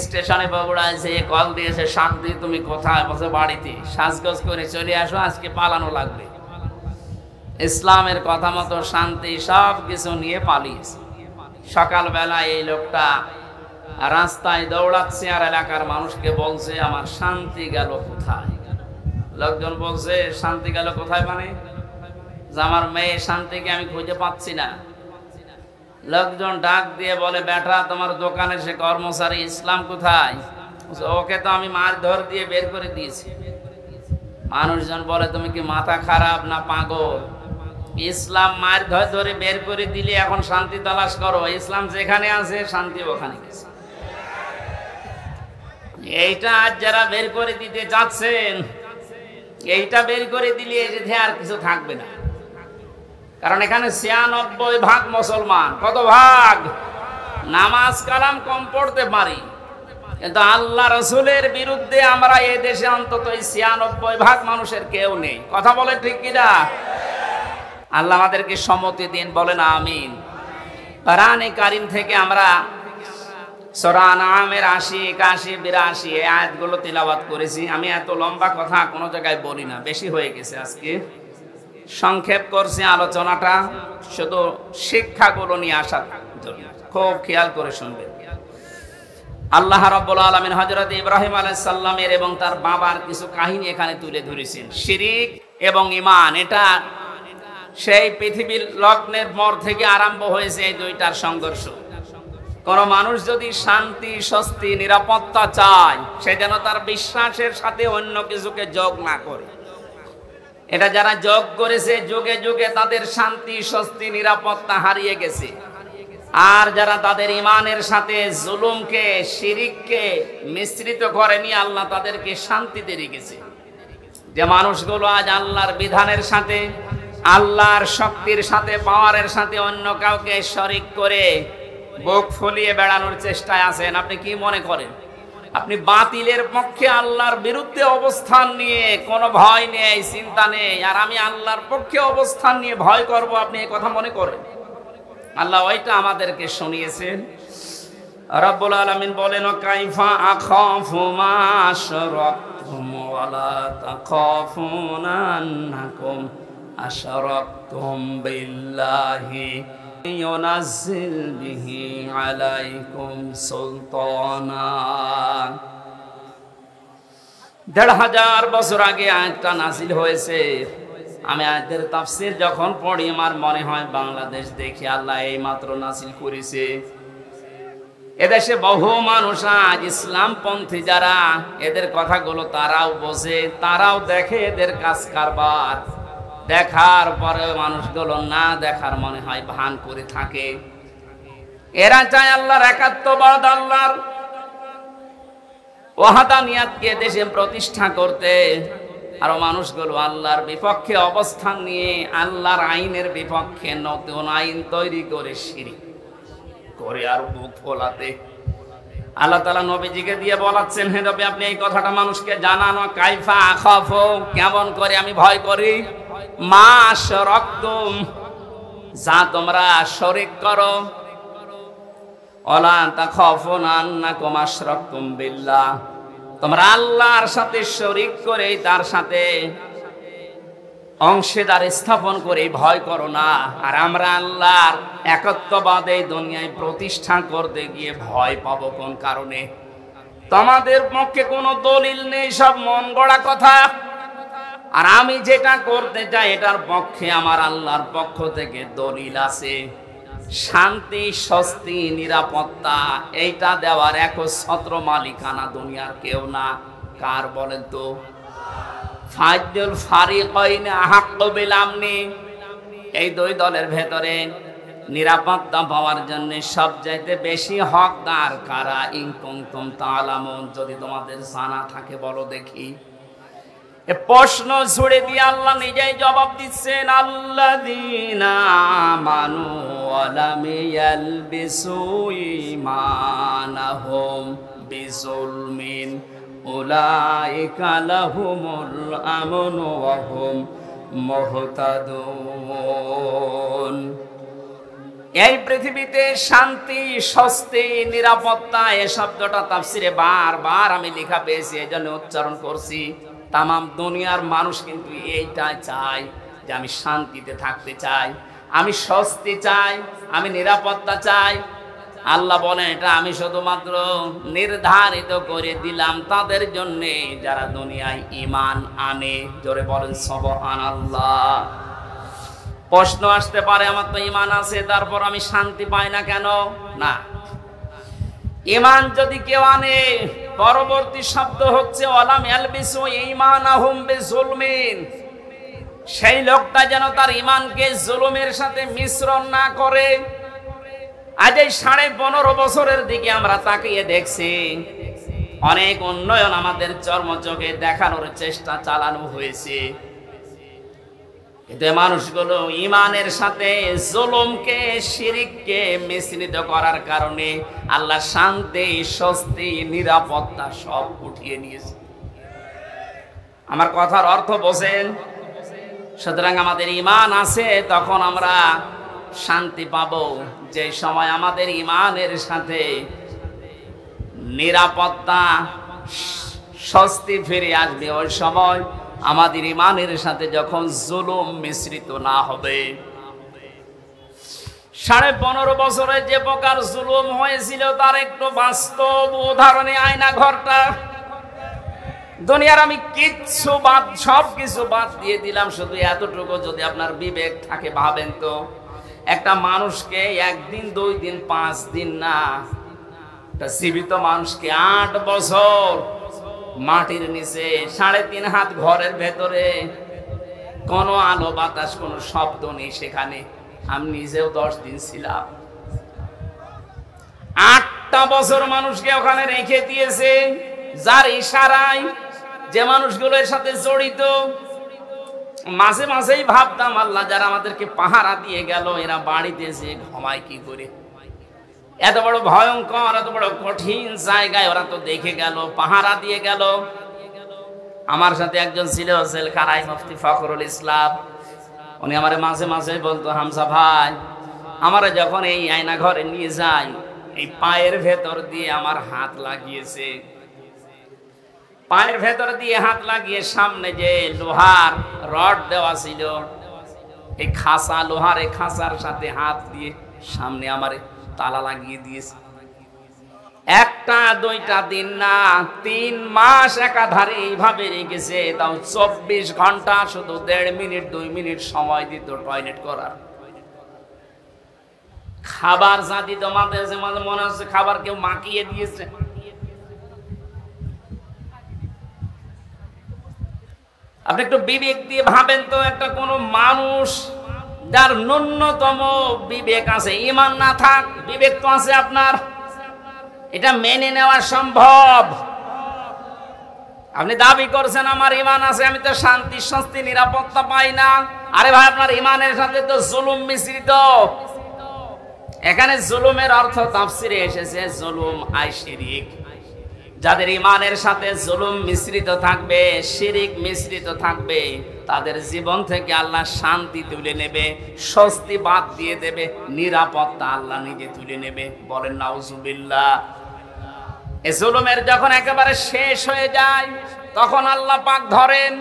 স্টেশনে বগুড়া এসে কল দিয়েছে, শান্তি তুমি কোথায়? বলছে বাড়িতে। সাজগোজ করে চলে আসো, আজকে পালানো লাগবে। ইসলামের কথা মতো শান্তি সব কিছু নিয়ে পালিয়েছে। সকালবেলা এই লোকটা রাস্তায় দৌড়াচ্ছে আর এলাকার মানুষকে বলছে, আমার শান্তি গেল কোথায়? লোকজন বলছে, শান্তি গেল কোথায় মানে? যে আমার মেয়ে শান্তিকে আমি খুঁজে পাচ্ছি না। লোকজন ডাক দিয়ে বলে, বেটা তোমার দোকানে সে কর্মচারী ইসলাম কোথায়? ওকে তো আমি মারধর দিয়ে বের করে দিয়েছি। মানুষজন বলে, তুমি কি মাথা খারাপ না পাগল? ইসলাম মারধর ধরে বের করে দিলে এখন শান্তি তালাশ করো? ইসলাম যেখানে আছে শান্তি ওখানে গেছে। এইটা আজ যারা বের করে দিতে চাচ্ছেন, এইটা বের করে দিলে যে আর কিছু থাকবে না। কারণ এখানে ৯৬% মুসলমান। কত ভাগ? নামাজ কালাম কম পড়তে পারি, কিন্তু আল্লাহ রসুলের বিরুদ্ধে আমরা এই দেশে অন্তত ৯৬% মানুষের কেউ নেই। কথা বলে ঠিক কিনা? আল্লাহ আমাদেরকে সম্মতি দিন, বলেন আমিন। কোরআনে কারীম থেকে আমরা সূরা আনআমের ৮০, ৮১, ৮২ এই আয়াতগুলো তিলাওয়াত করেছি। আমি এত লম্বা কথা কোনো জায়গায় বলি না, বেশি হয়ে গেছে। আজকে সংক্ষেপ করছি আলোচনাটা, শুধু শিক্ষাগুলো নিয়ে আসার জন্য। খুব খেয়াল করে শুনবেন। আল্লাহ রাব্বুল আলামিন হযরত ইব্রাহিম আলাইহিস সালামের এবং তার বাবার কিছু কাহিনী এখানে তুলে ধরেছেন। শিরিক এবং ঈমান, এটা সেই পৃথিবীর লগ্নের পর থেকে আরম্ভ হয়েছে এই দুইটার সংঘর্ষ। কোন মানুষ যদি শান্তি, স্বস্তি, নিরাপত্তা চায়, সে যেন তার বিশ্বাসের সাথে অন্য কিছুকে যোগ না করে। এটা যারা যোগ করেছে, যুগে যুগে তাদের শান্তি, স্বস্তি, নিরাপত্তা হারিয়ে গেছে। আর যারা তাদের ঈমানের সাথে জুলুমকে, শিরিককে মিশ্রিত করেনি, আল্লাহ তাদেরকে শান্তিতে রেখেছে। যে মানুষগুলো আজ আল্লাহর বিধানের সাথে, আল্লাহর শক্তির সাথে, পাওয়ারের সাথে অন্য কাউকে শরিক করে বুক ফুলিয়ে বেড়ানোর চেষ্টায় আছেন, আপনি কি মনে করেন? আপনি বাতিলের পক্ষে আল্লাহর বিরুদ্ধে অবস্থান নিয়ে কোনো ভয় নেই, চিন্তা নেই, আর আমি আল্লাহর পক্ষে অবস্থান নিয়ে ভয় করব, আপনি এই কথা মনে করেন? আল্লাহ ওইটা আমাদেরকে শুনিয়েছেন। রব্বুল আলামিন বলেন, কাইফা আখাফু মা আশরাকতুম ওয়ালা তাখাফুনা আন্নাকুম আশরাকতুম বিল্লাহি ইউনাজ্জিল বিহি আলাইকুম সুলতানা। ১৫০০ বছর আগে আয়াতটা নাযিল হয়েছে। আমি আয়াতের তাফসীর যখন পড়ি, আমার মনে হয় বাংলাদেশ দেখি আল্লাহ এই মাত্র নাযিল করেছে। এদেশে বহু মানুষ আজ ইসলামপন্থী যারা, এদের কথাগুলো তারাও বোঝে, তারাও দেখে এদের কাজ কারবার। দেখার পরে মানুষগুলো না দেখার মনে হয় ভান করে থাকে। এরা চায় আল্লাহর একাত্মবাদ, আল্লাহর ওয়াহদানিয়াতকে দেশে প্রতিষ্ঠা করতে। আর মানুষগুলো আল্লাহর বিপক্ষে অবস্থান নিয়ে আল্লাহর আইনের বিপক্ষে নতুন আইন তৈরি করে শিরিক করে আর বুক ফোলাতে। আল্লাহ তাআলা নবীজিকে দিয়ে বলাচ্ছেন, হে নবী আপনি এই কথাটা মানুষকে জানানো, কাইফা আখাফু, কেমন করে আমি ভয় করি, মা আশরাকতুম, যা তোমরা শরীক করো, ওয়ালা তাখাফুনা আন্নাকুম আশরাকতুম বিল্লাহ, তোমরা আল্লাহর সাথে শরীক করে তার সাথে অংশীদার স্থাপন করে ভয় করো না। আর আমরা আল্লাহর একত্ববাদ এই দুনিয়ায় প্রতিষ্ঠা করতে গিয়ে ভয় পাবো কোন কারণে? তোমাদের পক্ষে কোনো দলিল নেই, সব মন গড়া কথা। আর আমি যেটা করতে চাই এটার পক্ষে আমার আল্লাহর পক্ষ থেকে দলিল আছে। শান্তি, স্বস্তি, নিরাপত্তা এইটা দেওয়ার একচ্ছত্র মালিকানা দুনিয়ার কেউ না। কার বলেন তো? ফাইদুল ফারিকাইন আহাক্কু বিল আমনি, এই দুই দলের ভেতরে নিরাপত্তা পাওয়ার জন্য সবচাইতে বেশি হকদার কারা? ইন কুনতুম তাআলামুন, যদি তোমাদের জানা থাকে বলো দেখি। এ প্রশ্ন ছুড়ে দিয়ে আল্লাহ নিজেই জবাব দিচ্ছেন, আল্লাযীনা আমানু ওয়া লাম ইয়ালবিসু ঈমানাহুম বিযুলমিন উলাইকা লাহুমুল আমনু ওয়া হুম মুহতাদুন। এই পৃথিবীতে শান্তি, স্বস্তি, নিরাপত্তা এই শব্দটা তাফসিরে বারবার আমি লেখা পেয়েছি, এই জন্য উচ্চারণ করছি। তামাম দুনিয়ার মানুষ কিন্তু এইটা চায় যে আমি শান্তিতে থাকতে চাই, আমি স্বস্তি চাই, আমি নিরাপত্তা চাই। আল্লাহ বলেন এটা আমি শুধুমাত্র নির্ধারিত করে দিলাম তাদের জন্য যারা দুনিয়ায় ঈমান আনে। জোরে বলেন সুবহানাল্লাহ। প্রশ্ন আসতে পারে, আমার তো ঈমান আছে, তারপর আমি শান্তি পাই না কেন? না, ঈমান যদি কেউ আনে, পরবর্তী শব্দ হচ্ছে ওয়ালাম ইয়ালবিসু ঈমানাহুম বিযুলমিন, সেই লোকটা যেন তার ঈমানকে জুলুমের সাথে মিশ্রণ না করে। আজ এই 15.5 বছরের দিকে আমরা তাকিয়ে দেখছি, অনেক উন্নয়ন আমাদের চর্মচোখে দেখানোর চেষ্টা চালানো হয়েছে, কিন্তু মানুষগুলো ঈমানের সাথে জুলুমকে, শিরককে মিশ্রিত করার কারণে আল্লাহ শান্তি, স্বস্তি, নিরাপত্তা সব উঠিয়ে নিয়েছে। আমার কথার অর্থ বোঝেন? সুতরাং আমাদের ঈমান আছে, তখন আমরা শান্তি পাবো যে সময় আমাদের ঈমানের সাথে নিরাপত্তা, স্বস্তি ফিরে আসবে। ওই সময় আমাদের ঈমানের সাথে যখন জুলুম মিশ্রিত না হবে। 15.5 বছরে যে প্রকার জুলুম হয়েছিল তার একটু বাস্তব উদাহরণে আয়না ঘরটা। দুনিয়ার আমি কিচ্ছু বাদ, সব কিছু বাদ দিয়ে দিলাম, শুধু এতটুকু যদি আপনার বিবেক থাকে, ভাবেন তো একটা মানুষকে 1 দিন 2 দিন 5 দিন না, একটা জীবিত মানুষকে 8 বছর মাটির নিচে 3.5 হাত ঘরের ভেতরে, কোনো আলো বাতাস, কোনো শব্দ নেই সেখানে। আমি নিজেও 10 দিন ছিলাম। 8টা বছর মানুষকে ওখানে রেখে দিয়েছে, যার ইশারায় যে মানুষগুলো এর সাথে জড়িত। মাঝে মাঝেই ভাবতাম, আল্লাহ যারা আমাদেরকে পাহারা দিয়ে গেল, এরা বাড়িতে এসে ঘুমায় কি করে? এত বড় ভয়ঙ্কর, এত বড় কঠিন জায়গায় ওরা তো দেখে গেল, পাহারা দিয়ে গেল। আমার সাথে একজন ছিল জেলখানায়, মুফতি ফখরুল ইসলাম। উনি আমার মাঝে মাঝে বলতো, হামজা ভাই, আমারা যখন এই আয়না ঘরে নিয়ে যাই, এই পায়ের ভেতর দিয়ে আমার হাত লাগিয়েছে, পায়ের ভেতর দিয়ে হাত লাগিয়ে সামনে যে লোহার রড দেওয়া ছিল, এই খাঁচা, লোহার এই খাঁচার সাথে হাত দিয়ে সামনে আমার তালা লাগিয়ে দিয়েছে। 1টা 2টা দিন না, 3 মাস একাধারে এইভাবে রেখেছে। তাও 24 ঘন্টা শুধু 1.5 মিনিট 2 মিনিট সময় দিত টয়লেট করার। খাবার যা দিত, মাঝে মাঝে মনে হচ্ছে খাবার কেউ মাখিয়ে দিয়েছে। আপনি একটু বিবেক দিয়ে ভাবেন তো, একটা কোনো মানুষ যার ন্যূনতম বিবেক আছে, ঈমান না থাক, বিবেক তো আছে আপনার, এটা মেনে নেওয়া সম্ভব? আপনি দাবি করছেন আমার ঈমান আছে, আমি তো শান্তি, স্বস্তি, নিরাপত্তা পাই না। আরে ভাই, আপনার ঈমানের সাথে তো জুলুম মিশ্রিত। এখানে জুলুমের অর্থ তাফসিরে এসেছে জুলুম আই শিরিক। যাদের ঈমানের সাথে জুলুম মিশ্রিত থাকবে, শিরিক মিশ্রিত থাকবে, তাদের জীবন থেকে আল্লাহ শান্তি তুলে নেবে, স্বস্তি বাদ দিয়ে দেবে, নিরাপত্তা আল্লাহ নিজে তুলে নেবে। বলেন নাউজুবিল্লাহ। এই জুলুমের যখন একেবারে শেষ হয়ে যায়, তখন আল্লাহ পাক ধরেন।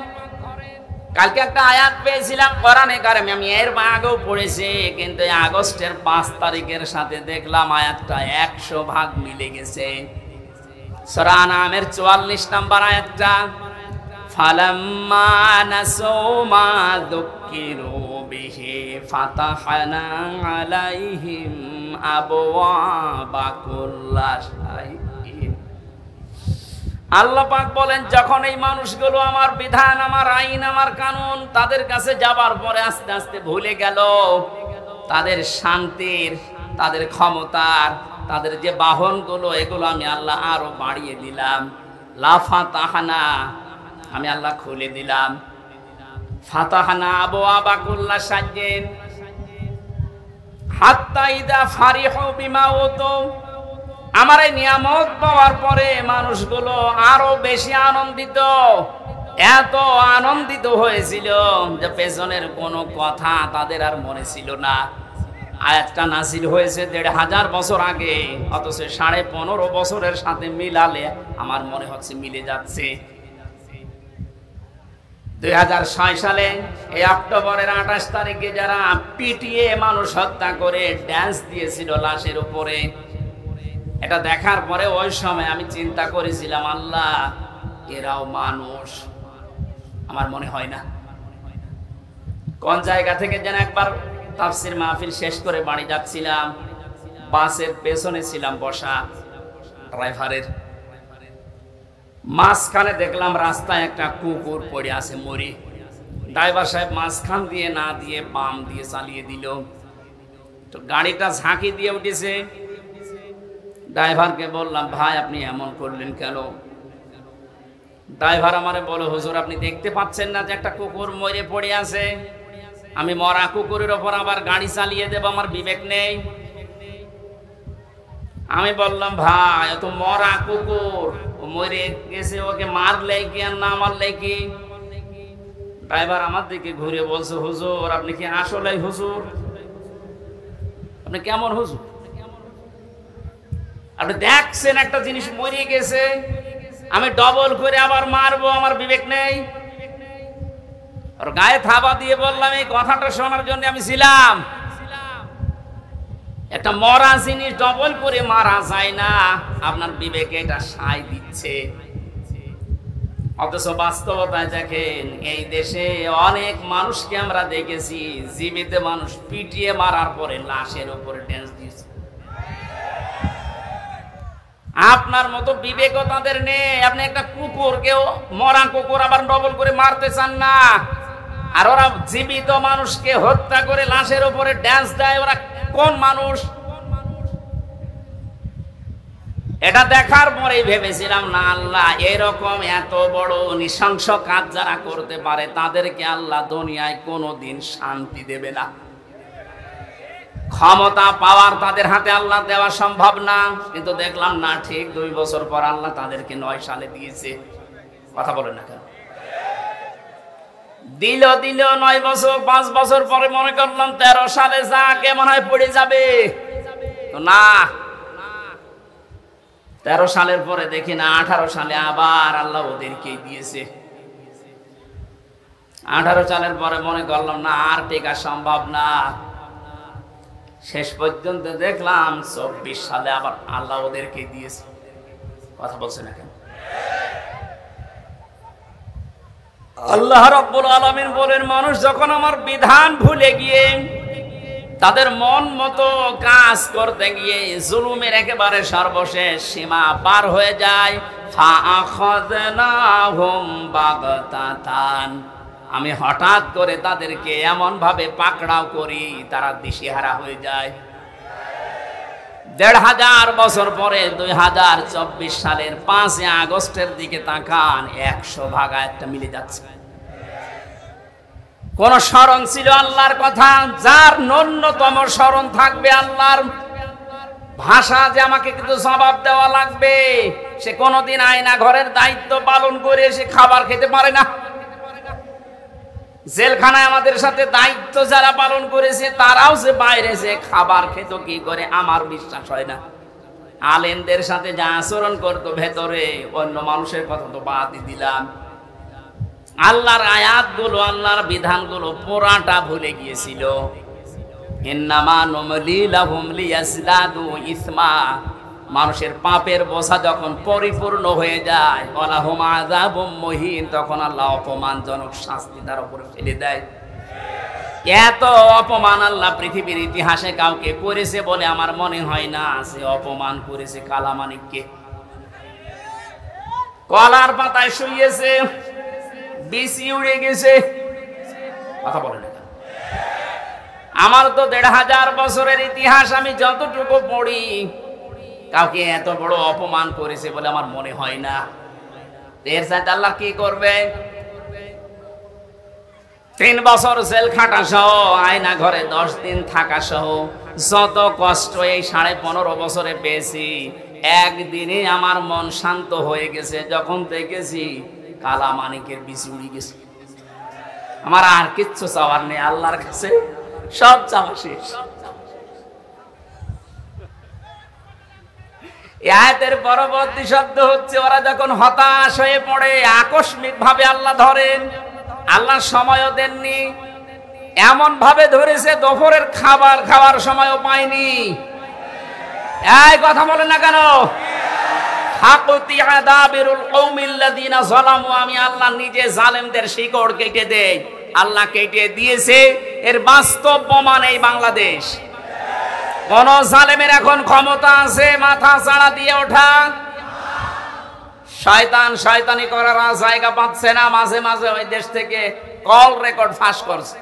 কালকে একটা আয়াত পেয়েছিলাম কোরআনে কারিমে, আমি এর আগেও পড়েছি, কিন্তু আগস্টের 5 তারিখের সাথে দেখলাম আয়াতটা 100 ভাগ মিলে গেছে। সূরা আনামের 44 নম্বর আয়াতটা, ফালাম্মা নাসু মা যুকিরু বিহি ফাতাহনা আলাইহিম আবওয়াবা কুল্লা শাইইন। আল্লাহ পাক বলেন, যখন এই মানুষগুলো আমার বিধান, আমার আইন, আমার কানুন তাদের কাছে যাবার পরে আস্তে আস্তে ভুলে গেল, তাদের শান্তির, তাদের ক্ষমতার, তাদের যে বাহনগুলো, এগুলো আমি আল্লাহ আরো বাড়িয়ে দিলাম। লাফাতাহানা, আমি আল্লাহ খুলে দিলাম। ফাতাহানা আবওয়াবা কুল্লা শাইইন হাত্তা ইযা ফারিহু বিমা উতু। আমার এই নিয়ামত পাওয়ার পরে মানুষগুলো আরো বেশি আনন্দিত, এত আনন্দিত হয়েছিল যে পেছনের কোনো কথা তাদের আর মনে ছিল না। আয়াতটা নাযিল হয়েছে ১৫০০ বছর আগে, অথচ ১৫.৫ বছরের সাথে মিলালে আমার মনে হচ্ছে মিলে যাচ্ছে। ২০০৬ সালে এই অক্টোবরের ২৮ তারিখে যারা পিটিয়ে মানুষ হত্যা করে ড্যান্স দিয়েছিল লাশের উপরে, এটা দেখার পরে ওই সময় আমি চিন্তা করেছিলাম, আল্লাহ এরাও মানুষ? আমার মনে হয় না। কোন জায়গা থেকে যেন একবার তাফসীর মাহফিল শেষ করে বাড়ি যাচ্ছিলাম, বাসের পেছনে ছিলাম বসা, ড্রাইভারের মাঝখানে দেখলাম রাস্তায় একটা কুকুর পড়ে আছে মরে। ড্রাইভার সাহেব মাঝখান দিয়ে না দিয়ে বাম দিয়ে চালিয়ে দিল, তো গাড়িটা ঝাঁকি দিয়ে উঠেছে। ড্রাইভারকে বললাম, ভাই আপনি এমন করলেন কেন? ড্রাইভার আমারে বলে, হুজুর আপনি দেখতে পাচ্ছেন না যে একটা কুকুর মরে পড়ে আছে? আমি মরা কুকুরের ওপর আবার গাড়ি চালিয়ে দেব, আমার বিবেক নেই? আমি বললাম, ভাই তো মরা কুকুর, ও মরে গেছে, ওকে মারলে কি আর না মারলে কি? ড্রাইভার আমার দিকে ঘুরে বলছে, হুজুর আপনি কি আসলেই হুজুর? আপনি কেমন হুজুর? আপনি দেখছেন একটা জিনিস মরে গেছে, আমি ডবল করে আবার মারবো, আমার বিবেক নেই? আর গায়ে থাবা দিয়ে বললাম, এই কথাটা শোনার জন্য আমি ছিলাম। একটা মরা জিনিস ডবল করে মারা যায় না, আপনার বিবেকে এটা সায় দিচ্ছে। অথচ বাস্তবতায় দেখেন, এই দেশে অনেক মানুষকে আমরা দেখেছি জীবিত মানুষ পিটিয়ে মারার পরে লাশের উপরে ড্যান্স দিচ্ছে। আপনার মতো বিবেকও তাদের নেই। আপনি একটা কুকুরকেও, মরা কুকুর আবার ডবল করে মারতে চান না, আর ওরা জীবিত মানুষকে হত্যা করে লাশের উপরে ড্যান্স দেয়। ওরা কোন মানুষ? এটা দেখার পরেই ভেবেছিলাম, না আল্লাহ এরকম এত বড় নৃশংস কাজ যারা করতে পারে তাদেরকে আল্লাহ দুনিয়ায় কোনোদিন শান্তি দেবে না। ক্ষমতা পাওয়ার তাদের হাতে আল্লাহ দেওয়া সম্ভব না, কিন্তু দেখলাম না, ঠিক ২ বছর পর আল্লাহ তাদেরকে ৯ সালে দিয়েছে। কথা বলেন না কেন? দিল ৯ বছর, ৫ বছর পরে মনে করলাম ১৩ সালে যা কেমন হয় পড়ে যাবে, তো না। ১৩ সালের পরে দেখি না ১৮ সালে আবার আল্লাহ ওদেরকে দিয়েছে। ১৮ সালের পরে মনে করলাম না, আর টেকা সম্ভব না। শেষ পর্যন্ত দেখলাম ২৪ সালে আবার আল্লাহ ওদেরকে দিয়েছে। কথা বলছে না কেন? আল্লাহ রাব্বুল আলামিন বলেন, মানুষ যখন আমার বিধান ভুলে গিয়ে তাদের মন মতো কাজ করতে গিয়ে জুলুমের একেবারে সর্বশেষ সীমা পার হয়ে যায়, ফাআখাযনাহুম বাগতাতান, আমি হঠাৎ করে তাদেরকে এমন ভাবে পাকড়াও করি তারা দিশেহারা হয়ে যায়। ১৫০০ বছর পরে ২০২৪ সালের ৫ আগস্টের দিকে তাকান, ১০০ একটা মিলে যাচ্ছে। কোন স্মরণ ছিল আল্লাহর কথা? যার ন্যূনতম স্মরণ থাকবে আল্লাহর ভাষা যে আমাকে কিন্তু জবাব দেওয়া লাগবে, সে কোনোদিন আয়না ঘরের দায়িত্ব পালন করে সে খাবার খেতে পারে না। জেলখানায় আমাদের সাথে দায়িত্ব যারা পালন করেছে তারাও যে বাইরে যে খাবার খেত কি করে, আমার বিশ্বাস হয় না। আলেমদের সাথে যা আচরণ করতো ভেতরে, অন্য মানুষের কথা তো বাদই দিলাম। আল্লাহর আয়াতগুলো, আল্লাহর বিধানগুলো পুরাটা ভুলে গিয়েছিল। ইন্নামা নুমলি লাহুম লিয়াজদাদু ইসমা, মানুষের পাপের বোঝা যখন পরিপূর্ণ হয়ে যায়, ওয়ালাহুম আযাবুম মুহিন, তখন আল্লাহ অপমানজনক শাস্তি তার উপরে ফেলে দেয়। এত অপমান আল্লাহ পৃথিবীর ইতিহাসে কাউকে করেছে বলে আমার মনে হয় না। সে অপমান করেছে কালামানিককে। কলার পাতায় শুইয়েছে, বিসি উড়ে গেছে। কথা বলে না। আমার তো ১৫০০ বছরের ইতিহাস আমি যতটুকু পড়ি, কাউকে এত বড় অপমান করেছে বলে আমার মনে হয় না। এর সাথে আল্লাহ কি করবে? ৩ বছর জেল খাটা সহ, আয়না ঘরে 10 দিন থাকা সহ যত কষ্ট এই ১৫.৫ বছরে পেয়েছি, একদিনে আমার মন শান্ত হয়ে গেছে যখন দেখেছি কালা মানিকের বিচি উড়ে গেছে। আমার আর কিচ্ছু চাওয়ার নেই, আল্লাহর কাছে সব চাওয়া শেষ। আয়াতের পরবর্তী শব্দ হচ্ছে, ওরা যখন হতাশ হয়ে পড়ে আকস্মিক ভাবে আল্লাহ ধরেন। আল্লাহ সময়ও দেননি, এমন ভাবে ধরেছে দুপুরের খাবার খাওয়ার সময়ও পায়নি। এই কথা বলেন না কেন? হাকুতি আদাবিরুল কওমিল্লাযিনা যালামু, আমি আল্লাহ নিজে জালেমদের শিকড় কেটে দেই। আল্লাহ কেটে দিয়েছে, এর বাস্তব প্রমাণ এই বাংলাদেশ। কোন জালেমের এখন ক্ষমতা আছে মাথা চাড়া দিয়ে ওঠা? শয়তান শয়তানি করার জায়গা পাচ্ছে না। মাঝে মাঝে ওই দেশ থেকে কল রেকর্ড ফাঁস করছে,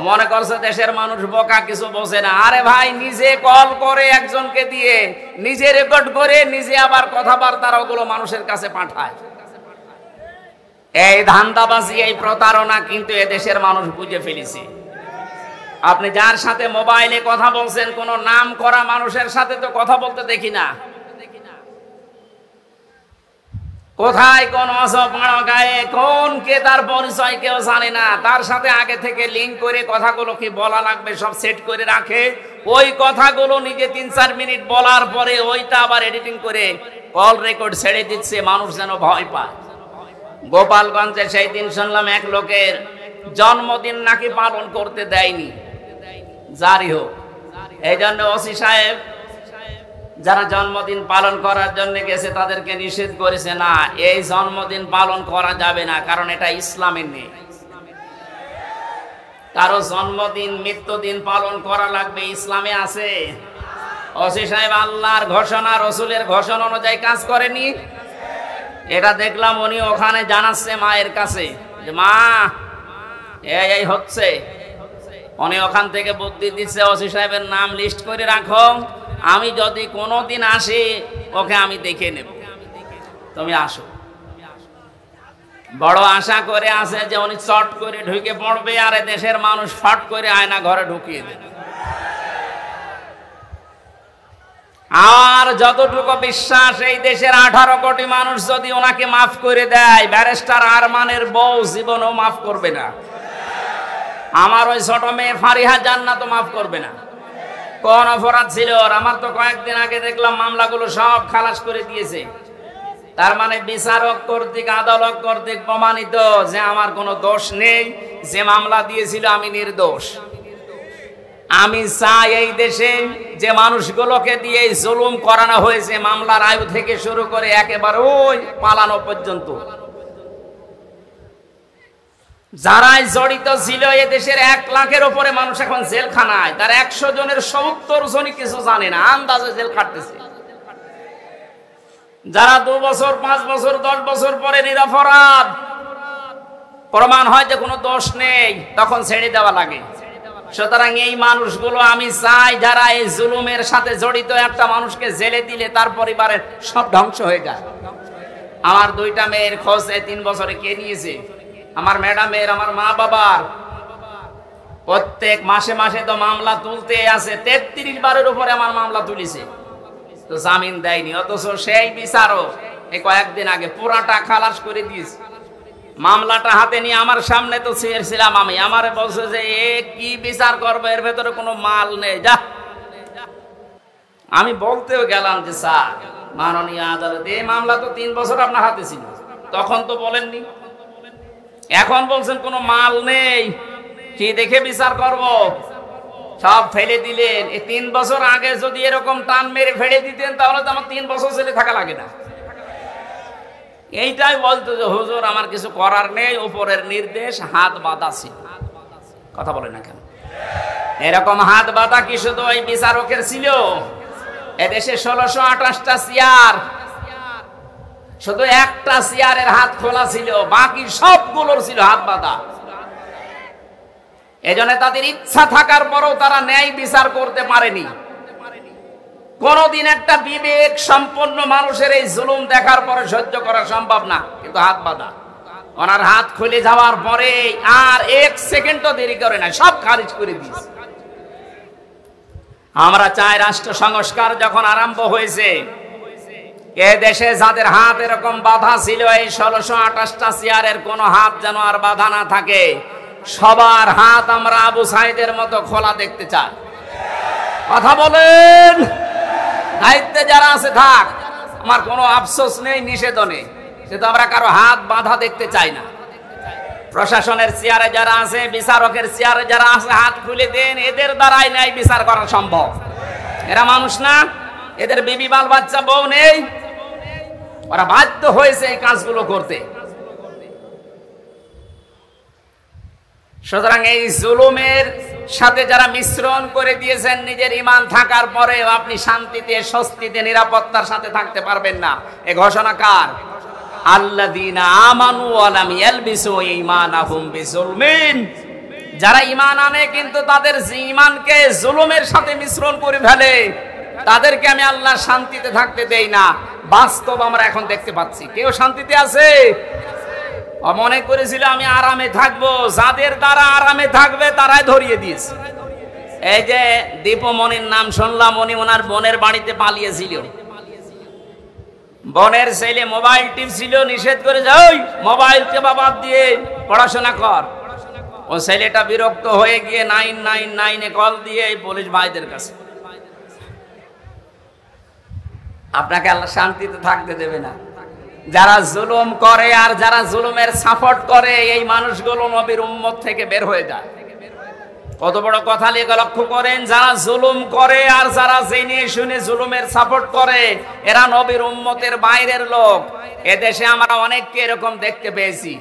মনে করছে দেশের মানুষ বোকা, কিছু বোঝে না। আরে ভাই, নিজে কল করে একজনকে দিয়ে, নিজে রেকর্ড করে, নিজে আবার কথাবার্তা ওগুলো মানুষের কাছে পাঠায়। এই ধান্দাবাজি, এই প্রতারণা কিন্তু এদেশের মানুষ বুঝে ফেলেছে। আপনি যার সাথে মোবাইলে কথা বলছেন, কোন নাম করা মানুষের সাথে তো কথা বলতে দেখি না। কোথায় কোন অসপাড়া গায়ে কোন কে, তার পরিচয় কেউ জানে না। তার সাথে আগে থেকে লিঙ্ক করে কথাগুলো কি বলা লাগবে সব সেট করে রাখে। ওই কথাগুলো নিজে ৩-৪ মিনিট বলার পরে ওইটা আবার এডিটিং করে কল রেকর্ড ছেড়ে দিচ্ছে, মানুষ যেন ভয় পায়। গোপালগঞ্জে সেই দিন শুনলাম এক লোকের জন্মদিন নাকি পালন করতে দেয়নি, জারি হোক। এই জন্য ওসি সাহেব যারা জন্মদিন পালন করার জন্য গেছে তাদেরকে নিষেধ করেছে, না এই জন্মদিন পালন করা যাবে না, কারণ এটা ইসলামের নেই। কারো জন্মদিন মৃত্যুদিন পালন করা লাগবে, ইসলামে আছে। ওসি সাহেব আল্লাহর ঘোষণা রসুলের ঘোষণা অনুযায়ী কাজ করেনি। এটা দেখলাম উনি ওখানে জানাচ্ছে মায়ের কাছে যে মা এই হচ্ছে। উনি ওখান থেকে বুদ্ধি দিচ্ছে, ওসি সাহেবের নাম লিস্ট করে রাখো, আমি যদি কোনোদিন আসি ওকে আমি দেখে নেব, তুমি আসো। বড় আশা করে আছে যে উনি চট করে ঢুকে পড়বে, আর দেশের মানুষ ফট করে আয়না ঘরে ঢুকিয়ে দেবে। আর যতটুকু বিশ্বাস, এই দেশের 18 কোটি মানুষ যদি ওনাকে মাফ করে দেয়, ব্যারিস্টার আরমানের বউ জীবনও মাফ করবে না। আমার ওই ছোট মেয়ে ফারিহা জান্নাতও মাফ করবে না। কোন অপরাধ ছিল ওর? আমার তো কয়েকদিন আগে দেখলাম মামলাগুলো সব খালাস করে দিয়েছে। তার মানে বিচারক কর্তৃক, আদালত কর্তৃক প্রমাণিত যে আমার কোনো দোষ নেই, যে মামলা দিয়েছিল আমি নির্দোষ। আমি চাই এই দেশে যে মানুষগুলোকে দিয়ে জুলুম করানো হয়েছে, মামলার আয়ু থেকে শুরু করে একেবারে ওই পালানো পর্যন্ত, যারাই জড়িত ছিল, এ দেশের 1 লাখের উপরে মানুষ এখন জেলখানায়। তার 100 জনের 70 জনই কিছু জানে না, আন্দাজে জেল খাটতেছে। যারা 2 বছর 5 বছর 10 বছর পরে নিরপরাধ প্রমাণ হয় যে কোনো দোষ নেই, তখন ছেড়ে দেওয়া লাগে। সুতরাং এই মানুষগুলো আমি চাই, যারা এই জুলুমের সাথে জড়িত, একটা মানুষকে জেলে দিলে তার পরিবারের সব ধ্বংস হয়ে যায়। আমার 2টা মেয়ের খোঁজ 3 বছরে কে নিয়েছে? আমার ম্যাডামের, আমার মা বাবার। প্রত্যেক মাসে মাসে তো মামলা তুলতে আছে, 33 বারের উপরে আমার মামলা তুলিছে, তো জামিন দেয়নি। অথচ সেই বিচারক এই কয়েকদিন আগে পুরাটা খালাস করে দিয়েছে। মামলাটা হাতে নিয়ে আমার সামনে তো ছিলাম আমি, আমারে বলছে যে এ কি বিচার করবে, এর ভেতরে কোনো মাল নেই, যা। আমি বলতেও গেলাম যে স্যার, মাননীয় আদালত, এই মামলা তো 3 বছর আপনার হাতে ছিল, তখন তো বলেননি, এখন বলছেন কোনো মাল নেই, কি দেখে বিচার করব? সব ফেলে দিলেন। এই 3 বছর আগে যদি এরকম টান মেরে ফেলে দিতেন, তাহলে তো আমার 3 বছর জেলে থাকা লাগে না। এইটাই বলতো যে হুজুর আমার কিছু করার নেই, উপরের নির্দেশ, হাত বাঁধা ছিল। কথা বলে না কেন? এরকম হাত বাঁধা কি শুধু ওই বিচারকের ছিল? এদেশে 1628টা চেয়ার, শুধু একটা চেয়ারের হাত খোলা ছিল, বাকি সবগুলোর ছিল হাত বাঁধা। এজন্য তাদের ইচ্ছা থাকার পরেও তারা ন্যায় বিচার করতে পারেনি। কোনদিন একটা বিবেক সম্পন্ন মানুষের এই জুলুম দেখার পরে সহ্য করা সম্ভব না, কিন্তু হাত বাঁধা। ওনার হাত খুলে যাওয়ার পরে আর এক সেকেন্ডও দেরি করে না, সব খারিজ করে দিয়েছে। আমরা চাই রাষ্ট্র সংস্কার যখন আরম্ভ হয়েছে, এ দেশে যাদের হাত এরকম বাধা ছিল, এই 1628টা চেয়ারের কোনো হাত যেন আর বাধা না থাকে। সবার হাত আমরা আবু সাইদের মতো খোলা দেখতে চাই। কথা বলেন। দায়িত্বে যারা আছে থাক, আমার কোনো আফসোস নেই, নিষেধ নেই, কিন্তু আমরা কারো হাত বাধা দেখতে চাই না। প্রশাসনের চেয়ারে যারা আছে, বিচারকের চেয়ারে যারা আছে, হাত খুলে দেন। এদের দ্বারাই ন্যায় বিচার করা সম্ভব। এরা মানুষ না? এদের বিবি বাল বাচ্চা বউ নেই? ওরা বাধ্য হয়েছে এই কাজগুলো করতে। সুতরাং এই জুলুমের সাথে যারা মিশ্রণ করে দিয়েছেন, নিজের ঈমান থাকার পরেও আপনি শান্তিতে, স্বস্তিতে, নিরাপত্তার সাথে থাকতে পারবেন না। এই ঘোষণা কার? আল্লাযীনা আমানু ওয়া লাম ইয়ালবিসু ঈমানাহুম বিজুলমিন। যারা ঈমান আনে কিন্তু তাদের ঈমানকে জুলুমের সাথে মিশ্রণ করে ফেলে, তাদেরকে আমি আল্লাহ শান্তিতে থাকতে দেই না। বাস্তব আমরা এখন দেখতে পাচ্ছি। কেউ শান্তিতে আছে? মনে করেছিল আমি আরামে থাকবো, যাদের দ্বারা আরামে থাকবে তারাই ধরিয়ে দিয়েছে। এই যে দীপমণির নাম শুনলাম, উনি ওনার বোনের বাড়িতে পালিয়েছিল। বোনের ছেলে মোবাইল টিপছিল, নিষেধ করে যে ওই মোবাইল টেপা বাদ দিয়ে পড়াশোনা কর। ও ছেলেটা বিরক্ত হয়ে গিয়ে 999 কল দিয়ে পুলিশ ভাইদের কাছে। আপনাকে আল্লাহ শান্তিতে থাকতে দেবে না। যারা জুলুম করে আর যারা জুলুমের সাপোর্ট করে, এই মানুষগুলো নবীর উম্মত থেকে বের হয়ে যায়। কত বড় কথা লিখে লক্ষ্য করেন। যারা জুলুম করে আর যারা জেনে শুনে জুলুমের সাপোর্ট করে, এরা নবীর উম্মতের বাইরের লোক। এদেশে আমরা অনেককে এরকম দেখতে পেয়েছি।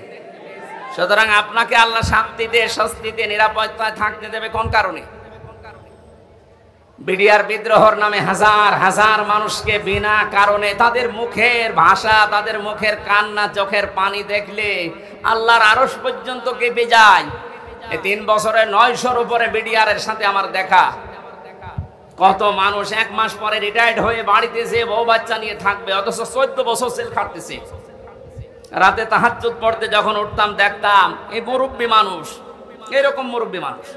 সুতরাং আপনাকে আল্লাহ শান্তিতে, স্বস্তিতে, নিরাপত্তায় থাকতে দেবে কোন কারণে? বিডিআর বিদ্রোহর নামে হাজার হাজার মানুষকে বিনা কারণে, তাদের মুখের ভাষা, তাদের মুখের কান্না, চোখের পানি দেখলে আল্লাহর আরশ পর্যন্ত কেঁপে যায়। এই 3 বছরে 900-র উপরে বিডিআর এর সাথে আমার দেখা। কত মানুষ 1 মাস পরে রিটায়ার্ড হয়ে বাড়িতে যে বউ বাচ্চা নিয়ে থাকবে, অথচ 14 বছর জেল খাটতেছে। রাতে তাহাজ্জুদ পড়তে যখন উঠতাম দেখতাম এই মুরব্বী মানুষ, এরকম মুরব্বী মানুষ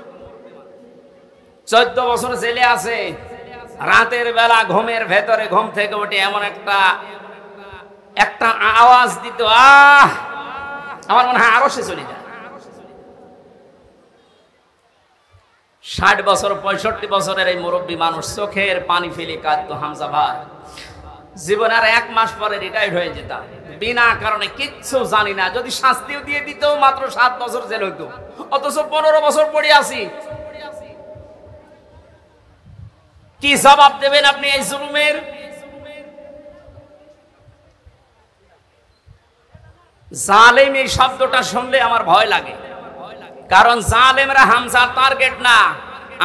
14 বছর জেলে আছে। রাতের বেলা ঘুমের ভেতরে ঘুম থেকে উঠে এমন একটা আওয়াজ দিত, আমার মনে হয় আরো সে চলে যায়। 60 বছর 65 বছরের এই মুরব্বী মানুষ চোখের পানি ফেলে কাঁদতো, হামজা ভাই জীবন আর 1 মাস পরে রিটায়ার্ড হয়ে যেতাম, বিনা কারণে কিচ্ছু জানি না। যদি শাস্তিও দিয়ে দিত মাত্র 7 বছর জেল হইতো, অথচ 15 বছর পড়ে আছি। কি জবাব দেবেন আপনি এই জুলুমের? জালেম এই শব্দটা শুনলে আমার ভয় লাগে, কারণ জালেমরা হামজার টার্গেট না।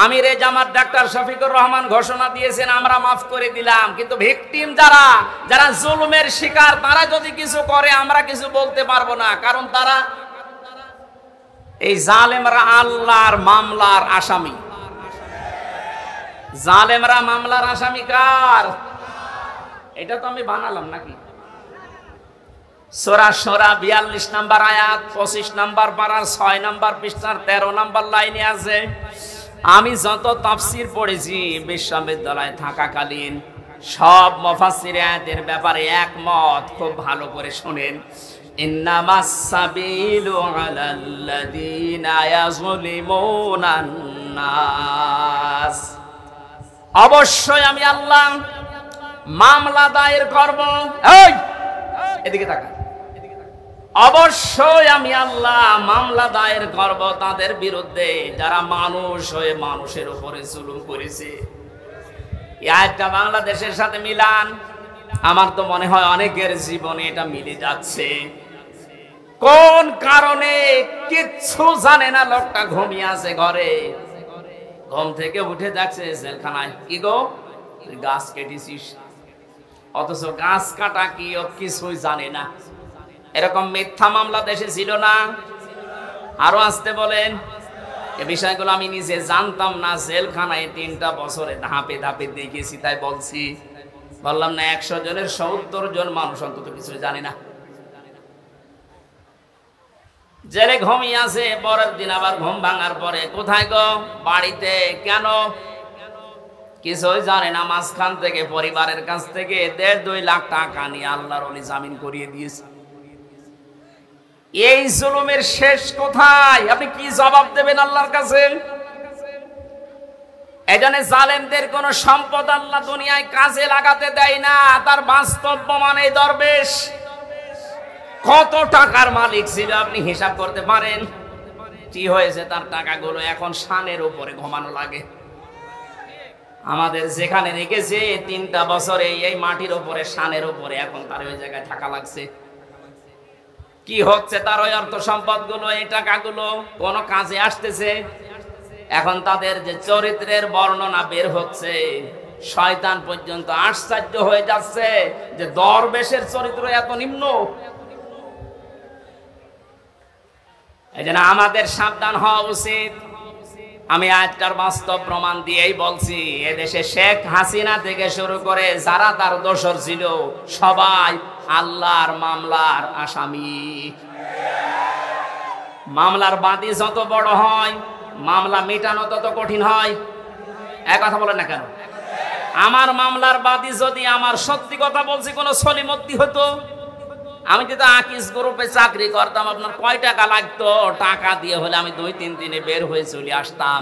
আমিরে জামাত ডাক্তার শফিকুর রহমান ঘোষণা দিয়েছেন আমরা মাফ করে দিলাম, কিন্তু ভিকটিম যারা জুলুমের শিকার, তারা যদি কিছু করে আমরা কিছু বলতে পারবো না, কারণ তারা এই জালেমরা আল্লাহর মামলার আসামি। জালেমরা মামলার আসামি কার? এটা তো আমি বানালাম নাকি? সূরা শুরা 42 নম্বর আয়াত, 25 নম্বর পারা, 6 নম্বর পৃষ্ঠার 13 নম্বর লাইনে আছে। আমি যত তাফসীর পড়েছি বিশ্ববিদ্যালয়ে থাকাকালীন, সব মুফাসসির আয়াতের ব্যাপারে একমত। খুব ভালো করে শুনেন। ইন্নামাস সাবিলু আলাল্লাযীনা ইয়াযলিমুনান নাস। অবশ্যই আমি আল্লাহ মামলা দায়ের করব। এই এদিকে তাকা। অবশ্যই আমি আল্লাহ মামলা দায়ের করব তাদের বিরুদ্ধে যারা মানুষ হয়ে মানুষের উপরে জুলুম করেছে। এই আয়াতটা বাংলাদেশের সাথে মিলান। আমার তো মনে হয় অনেকের জীবনে এটা মিলে যাচ্ছে। কোন কারণে কিচ্ছু জানে না, লোকটা ঘুমিয়ে আছে ঘরে, ঘুম থেকে উঠে যাচ্ছে জেলখানায়। কি গো, তুই গাছ কেটেছিস, অথচ গাছ কাটা কি ও কিছুই জানে না। এরকম মিথ্যা মামলা দেশে ছিল না? আরো আসতে বলেন। এই বিষয়গুলো আমি নিজে জানতাম না, জেলখানায় 3টা বছরে ধাপে ধাপে দেখেছি, তাই বলছি। বললাম না 100 জনের 70 জন মানুষ অন্তত কিছু জানি না। জেলে ঘুমিয়ে আছে, পরের দিন আবার ঘুম ভাঙার পরে কোথায় গো? বাড়িতে। কেন? কিছুই জানে না। মাঝখান থেকে পরিবারের কাছ থেকে 1.5-2 লাখ টাকা নিয়ে আল্লাহর ওলি জামিন করিয়ে দিয়েছে। এই জুলুমের শেষ কোথায়? আপনি কি জবাব দেবেন আল্লাহর কাছে? এজন্য জালেমদের কোন সম্পদ আল্লাহ দুনিয়ায় কাজে লাগাতে দেয় না। তার বাস্তব প্রমাণ এই দরবেশ কত টাকার মালিক ছিল আপনি হিসাব করতে পারেন? কি হয়েছে তার টাকাগুলো? এখন শানের উপরে ঘুমানো লাগে। আমাদের যেখানে রেখেছে 3টা বছরে এই মাটির উপরে, শানের উপরে, এখন তার ওই জায়গায় থাকা লাগছে। কি হচ্ছে তার ওই অর্থ সম্পদ গুলো, এই টাকাগুলো কোন কাজে আসতেছে? এখন তাদের যে চরিত্রের বর্ণনা বের হচ্ছে, শয়তান পর্যন্ত আশ্চর্য হয়ে যাচ্ছে যে দরবেশের চরিত্র এত নিম্ন। এজন্য আমাদের সাবধান হওয়া উচিত। আমি আজকার বাস্তব প্রমাণ দিয়েই বলছি, এদেশে শেখ হাসিনা থেকে শুরু করে যারা তার দোসর ছিল সবাই আল্লাহর মামলার আসামি। মামলার বাদী যত বড় হয়, মামলা মেটানো তত কঠিন হয়। এক কথা বলেন না কেন? আমার মামলার বাদী যদি আমার সত্যি কথা বলছি কোন সলিমতি হতো, আমি যদি আকিস গ্রুপে চাকরি করতাম, আপনার কয় টাকা লাগতো? টাকা দিয়ে হলে আমি 2-3 দিনে বের হয়ে চলে আসতাম।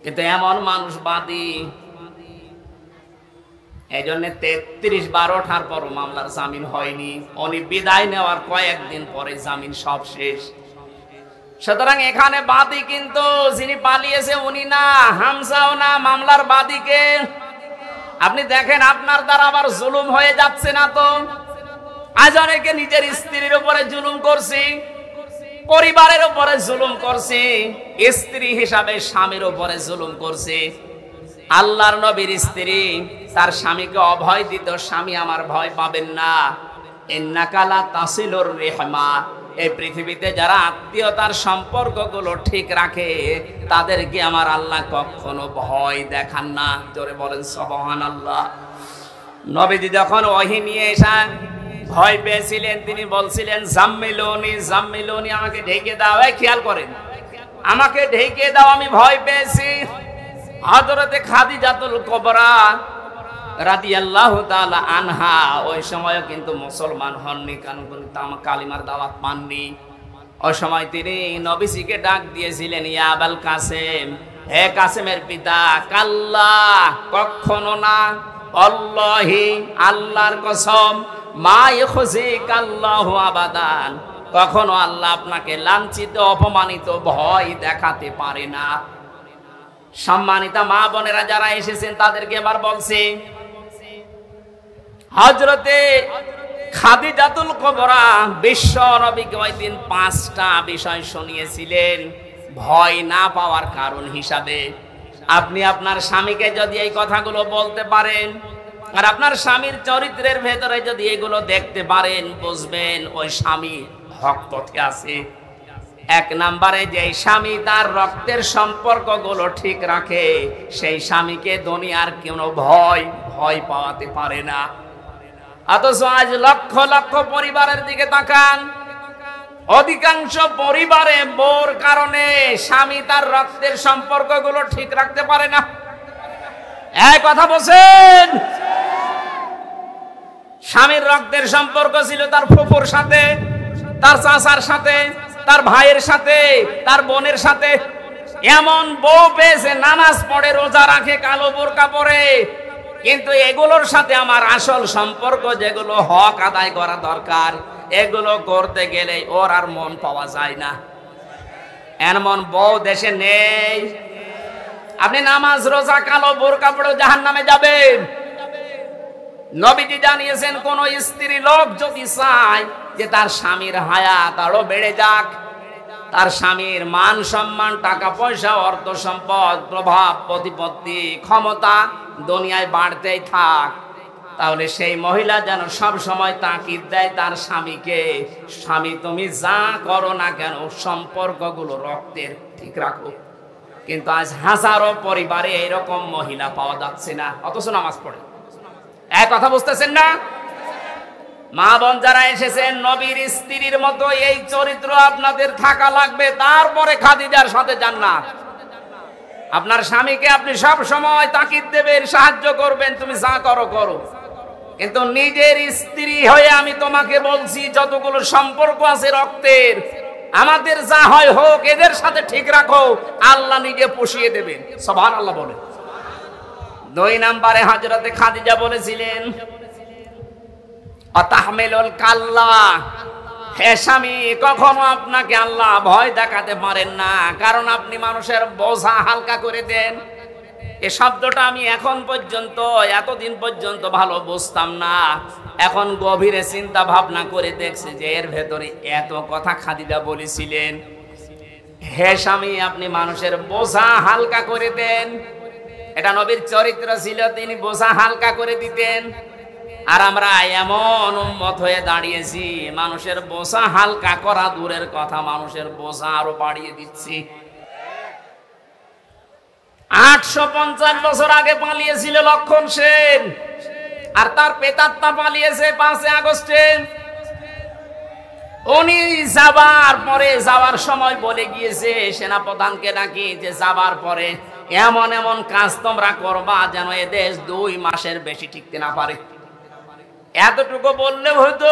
কিন্তু এমন মানুষ বাদী, এই জন্য 33 বার ওঠার পরও মামলার জামিন হয়নি। উনি বিদায় নেওয়ার কয়েকদিন পরে জামিন সব শেষ। সুতরাং এখানে বাদী কিন্তু যিনি পালিয়েছে উনি না, হামজাও না, মামলার বাদীকে। আপনি দেখেন আপনার দ্বারা আবার জুলুম হয়ে যাচ্ছে না তো? আজ অনেকে নিজের স্ত্রীর উপরে জুলুম করছি, পরিবারের উপরে জুলুম করছি, স্ত্রী হিসাবে স্বামীর উপরে জুলুম করছি। আল্লাহর নবীর স্ত্রী তার স্বামীকে অভয় দিত, স্বামী আমার ভয় পাবেন না, ইন্নাকা লা তাসিলুর রিহমা। এই পৃথিবীতে যারা আত্মীয়তার সম্পর্কগুলো ঠিক রাখে তাদেরকে আমার আল্লাহ কখনো ভয় দেখান না। জোরে বলেন সুবহানাল্লাহ। নবীজি যখন ওহী নিয়ে এসে ভয় পেয়েছিলেন, তিনি বলছিলেন জাম্মিলুনি জাম্মিলুনি, আমাকে ঢেকে দাও। এই খেয়াল করেন, আমাকে ঢেকে দাও, আমি ভয় পেয়েছি। হযরতে খাদিজাতুল কুবরা রাদিয়াল্লাহু তাআলা আনহা ওই সময়ও কিন্তু মুসলমান হননি, কারণ কালিমার দাওয়াত পাননি। ওই সময় তিনি নবীজিকে ডাক দিয়েছিলেন, ইয়া আবাল কাসেম, হে কাসেমের পিতা। কাল্লা, কখনো না, আল্লাহি, আল্লাহর কসম, মা ইখজিকাল্লাহু আবাদান, কখনো আল্লাহ আপনাকে লাঞ্ছিত অপমানিত ভয় দেখাতে পারে না। সম্মানিতা মা বোনেরা যারা এসেছেন তাদেরকে এবার বলছি, হযরতে খাদিজাতুল কুবরা বিশ্ব নবীকে ওই দিন 5টা বিষয় শুনিয়েছিলেন ভয় না পাওয়ার কারণ হিসাবে। আপনি আপনার স্বামীকে যদি এই কথাগুলো বলতে পারেন আর আপনার স্বামীর চরিত্রের ভেতরে যদি এগুলো দেখতে পারেন, বুঝবেন ওই স্বামী হক পথে আছে। 1 নম্বরে, যে স্বামী তার রক্তের সম্পর্কগুলো ঠিক রাখে সেই স্বামীকে দুনিয়ার কোনো ভয় পাওয়াতে পারে না। অথচ আজ লক্ষ লক্ষ পরিবারের দিকে তাকান, অধিকাংশ পরিবারে বউর কারণে স্বামী তার রক্তের সম্পর্কগুলো ঠিক রাখতে পারে না। এই কথা বলছেন? স্বামীর রক্তের সম্পর্ক ছিল তার ফুফুর সাথে, তার চাচার সাথে, তার ভাইয়ের সাথে, তার বোনের সাথে। এমন বউ পেয়েছে নামাজ পড়ে, রোজা রাখে, কালো বোরকা পরে, কিন্তু এগুলোর সাথে আমার আসল সম্পর্ক যেগুলো হক আদায় করা দরকার এগুলো করতে গেলে ওর আর মন পাওয়া যায় না। এমন বউ দেশে নেই। আপনি নামাজ রোজা কালো বোরকা পরে জাহান্নামে যাবেন। নবীজি জানিয়েছেন, কোন স্ত্রী লোক যদি চায় যে তার স্বামীর হায়াত আরো বেড়ে যাক, তার স্বামীর মান সম্মান, টাকা পয়সা, অর্থ সম্পদ, প্রভাব প্রতিপত্তি, ক্ষমতা দুনিয়ায় বাড়তেই থাক, তাহলে সেই মহিলা যেন সব সময় তাকিদ দেয় তার স্বামীকে, স্বামী তুমি যা করো না কেন সম্পর্কগুলো রক্তের ঠিক রাখো। কিন্তু আজ হাজারো পরিবারে এরকম মহিলা পাওয়া যাচ্ছে না, অথচ নামাজ পড়ে। এক কথা বুঝতেছেন না? মা বোন যারা এসেছেন, নবীর স্ত্রীর মতো এই চরিত্র আপনাদের থাকা লাগবে, তারপরে খাদিজার সাথে জান্নাত। আপনার স্বামীকে আপনি সব সময় তাকিদ দেবেন, সাহায্য করবেন, তুমি যা করো করো, কিন্তু নিজের স্ত্রী হয়ে আমি তোমাকে বলছি যতগুলো সম্পর্ক আছে রক্তের, আমাদের যা হয় হোক, এদের সাথে ঠিক রাখো, আল্লাহ নিজে পুষিয়ে দেবেন। সুবহানাল্লাহ বলেন। 2 নম্বরে হযরতে খাদিজা বলেছিলেন আতাহমিলুল কাল্লা, হে স্বামী কখনো আপনাকে আল্লাহ ভয় দেখাতে পারেন না, কারণ আপনি মানুষের বোঝা হালকা করে দেন। এই শব্দটা আমি এখন পর্যন্ত, এতদিন পর্যন্ত ভালো বুঝতাম না, এখন গভীরে চিন্তা ভাবনা করে দেখছি যে এর ভেতরে এত কথা খাদিজা বলেছিলেন। হে স্বামী আপনি মানুষের বোঝা হালকা করে দেন, এটা নবীর চরিত্র ছিল, তিনি বোঝা হালকা করে দিতেন। আর আমরা এমন উম্মত হয়ে দাঁড়িয়েছি, মানুষের বোঝা হালকা করা দূরের কথা, মানুষের বোঝা আরো বাড়িয়ে দিচ্ছি। 850 বছর আগে পালিয়েছিল লক্ষণ সেন, আর তার পেতাত্তা পালিয়েছে 5 আগস্টে। উনি যাওয়ার সময় বলে গিয়েছে সেনাপ্রধানকে নাকি যে যাবার পরে এমন এমন কাজ তোমরা করবা যেন এ দেশ 2 মাসের বেশি টিকতে না পারে। এতটুকু বললে হয়তো,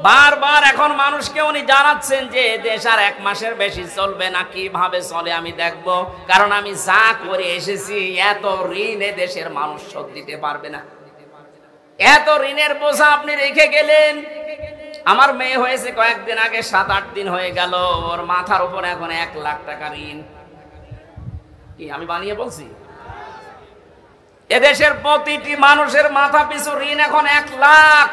বারবার এখন মানুষকে উনি জানাচ্ছেন যে দেশ আর 1 মাসের বেশি চলবে না, কিভাবে চলে আমি দেখব, কারণ আমি যা করে এসেছি এত ঋণ এ দেশের মানুষ শোধ দিতে পারবে না। এত ঋণের বোঝা আপনি রেখে গেলেন। আমার মেয়ে হয়েছে কয়েকদিন আগে, 7-8 দিন হয়ে গেল, ওর মাথার উপর এখন 1 লাখ টাকা ঋণ। কি আমি বানিয়ে বলছি? এদেশের প্রতিটি মানুষের মাথা পিছু ঋণ এখন 1 লাখ।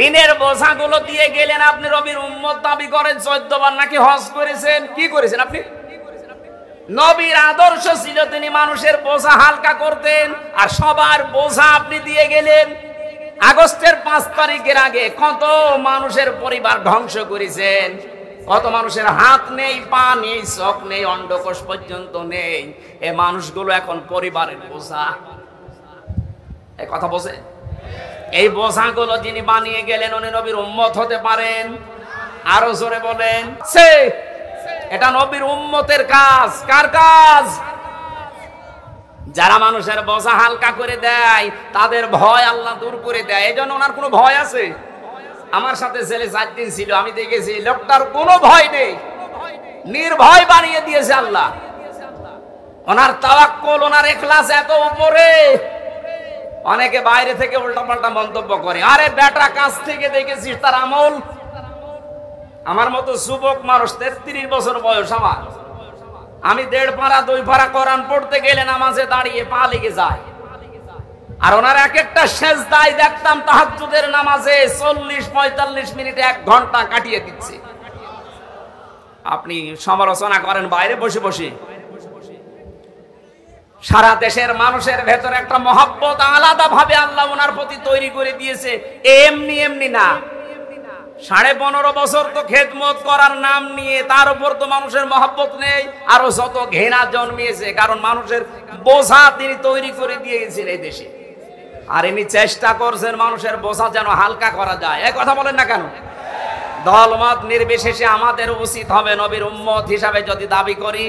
ঋণের বোঝাগুলো দিয়ে গেলেন আপনি, রবির উম্মত দাবি করেন, 14 বার নাকি হজ করেছেন। কি করেছেন আপনি? নবীর আদর্শ ছিল তিনি মানুষের বোঝা হালকা করতেন, আর সবার বোঝা আপনি দিয়ে গেলেন। আগস্টের 5 তারিখের আগে কত মানুষের পরিবার ধ্বংস করেছেন, কত মানুষের হাত নেই, পা নেই, চোখ নেই, অন্ডকোষ পর্যন্ত নেই। এই মানুষগুলো এখন পরিবারের বোঝা। এই কথা বোঝে? এই বোঝাগুলো যিনি বানিয়ে গেলেন উনি নবীর উম্মত হতে পারেন? আরো জোরে বলেন। এটা নবীর উম্মতের কাজ। কার কাজ? যারা মানুষের বোঝা হালকা করে দেয় তাদের ভয় আল্লাহ দূর করে দেয়। এই জন্য ওনার কোনো ভয় আছে? আমার সাথে ছেলে 4 দিন ছিল, আমি দেখেছি লোকটার কোনো ভয় নেই, নির্ভয় বানিয়ে দিয়েছে আল্লাহ। ওনার তাওয়াক্কুল, ওনার ইখলাস এত উপরে। অনেকে বাইরে থেকে উল্টাপাল্টা মন্তব্য করে, আরে বেটা কাছ থেকে দেখেছিস তার আমল। আমার মতো যুবক মানুষ, 33 বছর বয়স আমার, আমি 1.5 পারা 2 পারা কোরআন পড়তে গেলে নামাজে দাঁড়িয়ে পা লেগে যায়। আর ওনার এক একটা সেজদায় দেখতাম তাহাজ্জুদের নামাজে 40-45 মিনিটে 1 ঘন্টা কাটিয়ে দিচ্ছে। আপনি সমালোচনা করেন বাইরে বসে বসে। সারা দেশের মানুষের ভেতরে একটা মহব্বত আলাদা ভাবে আল্লাহ ওনার প্রতি তৈরি করে দিয়েছে, এমনি এমনি না। 15.5 বছর তো খেদমত করার নাম নিয়ে, তার উপর তো মানুষের মহব্বত নেই, আরো যত ঘৃণা জন্মিয়েছে, কারণ মানুষের বোঝা তিনি তৈরি করে দিয়ে গেছেন এই দেশে। আর ইনি চেষ্টা করছেন মানুষের বোঝা যেন হালকা করা যায়। এই কথা বলেন না কেন? দলমত নির্বিশেষে আমাদের উচিত হবে নবীর উম্মত হিসাবে যদি দাবি করি,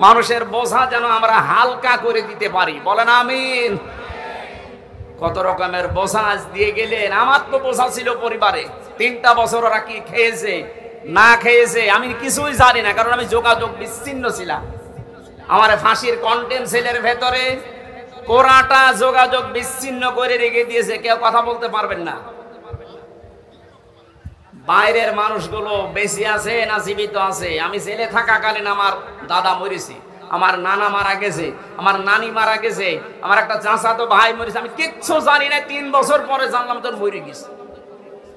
মানুষের বোঝা যেন আমরা হালকা করে দিতে পারি। বলেন আমিন। কত রকমের বোঝা আজ দিয়ে গেলেন। আমার তো বোঝা ছিল পরিবারে, 3টা বছর ওরা কি খেয়েছে না খেয়েছে আমি কিছুই জানি না, কারণ আমি যোগাযোগ বিচ্ছিন্ন ছিলাম। আমার ফাঁসির কন্টেম সেলের ভেতরে কোরাটা যোগাযোগ বিচ্ছিন্ন করে রেখে দিয়েছে, কেউ কথা বলতে পারবেন না। বাইরের মানুষগুলো বেঁচে আছে না জীবিত আছে। আমি জেলে থাকাকালীন আমার দাদা মরেছে, আমার নানা মারা গেছে, আমার নানি মারা গেছে, আমার একটা চাচাতো ভাই মরেছে, আমি কিচ্ছু জানি না। 3 বছর পরে জানলাম তোর মরে গেছে।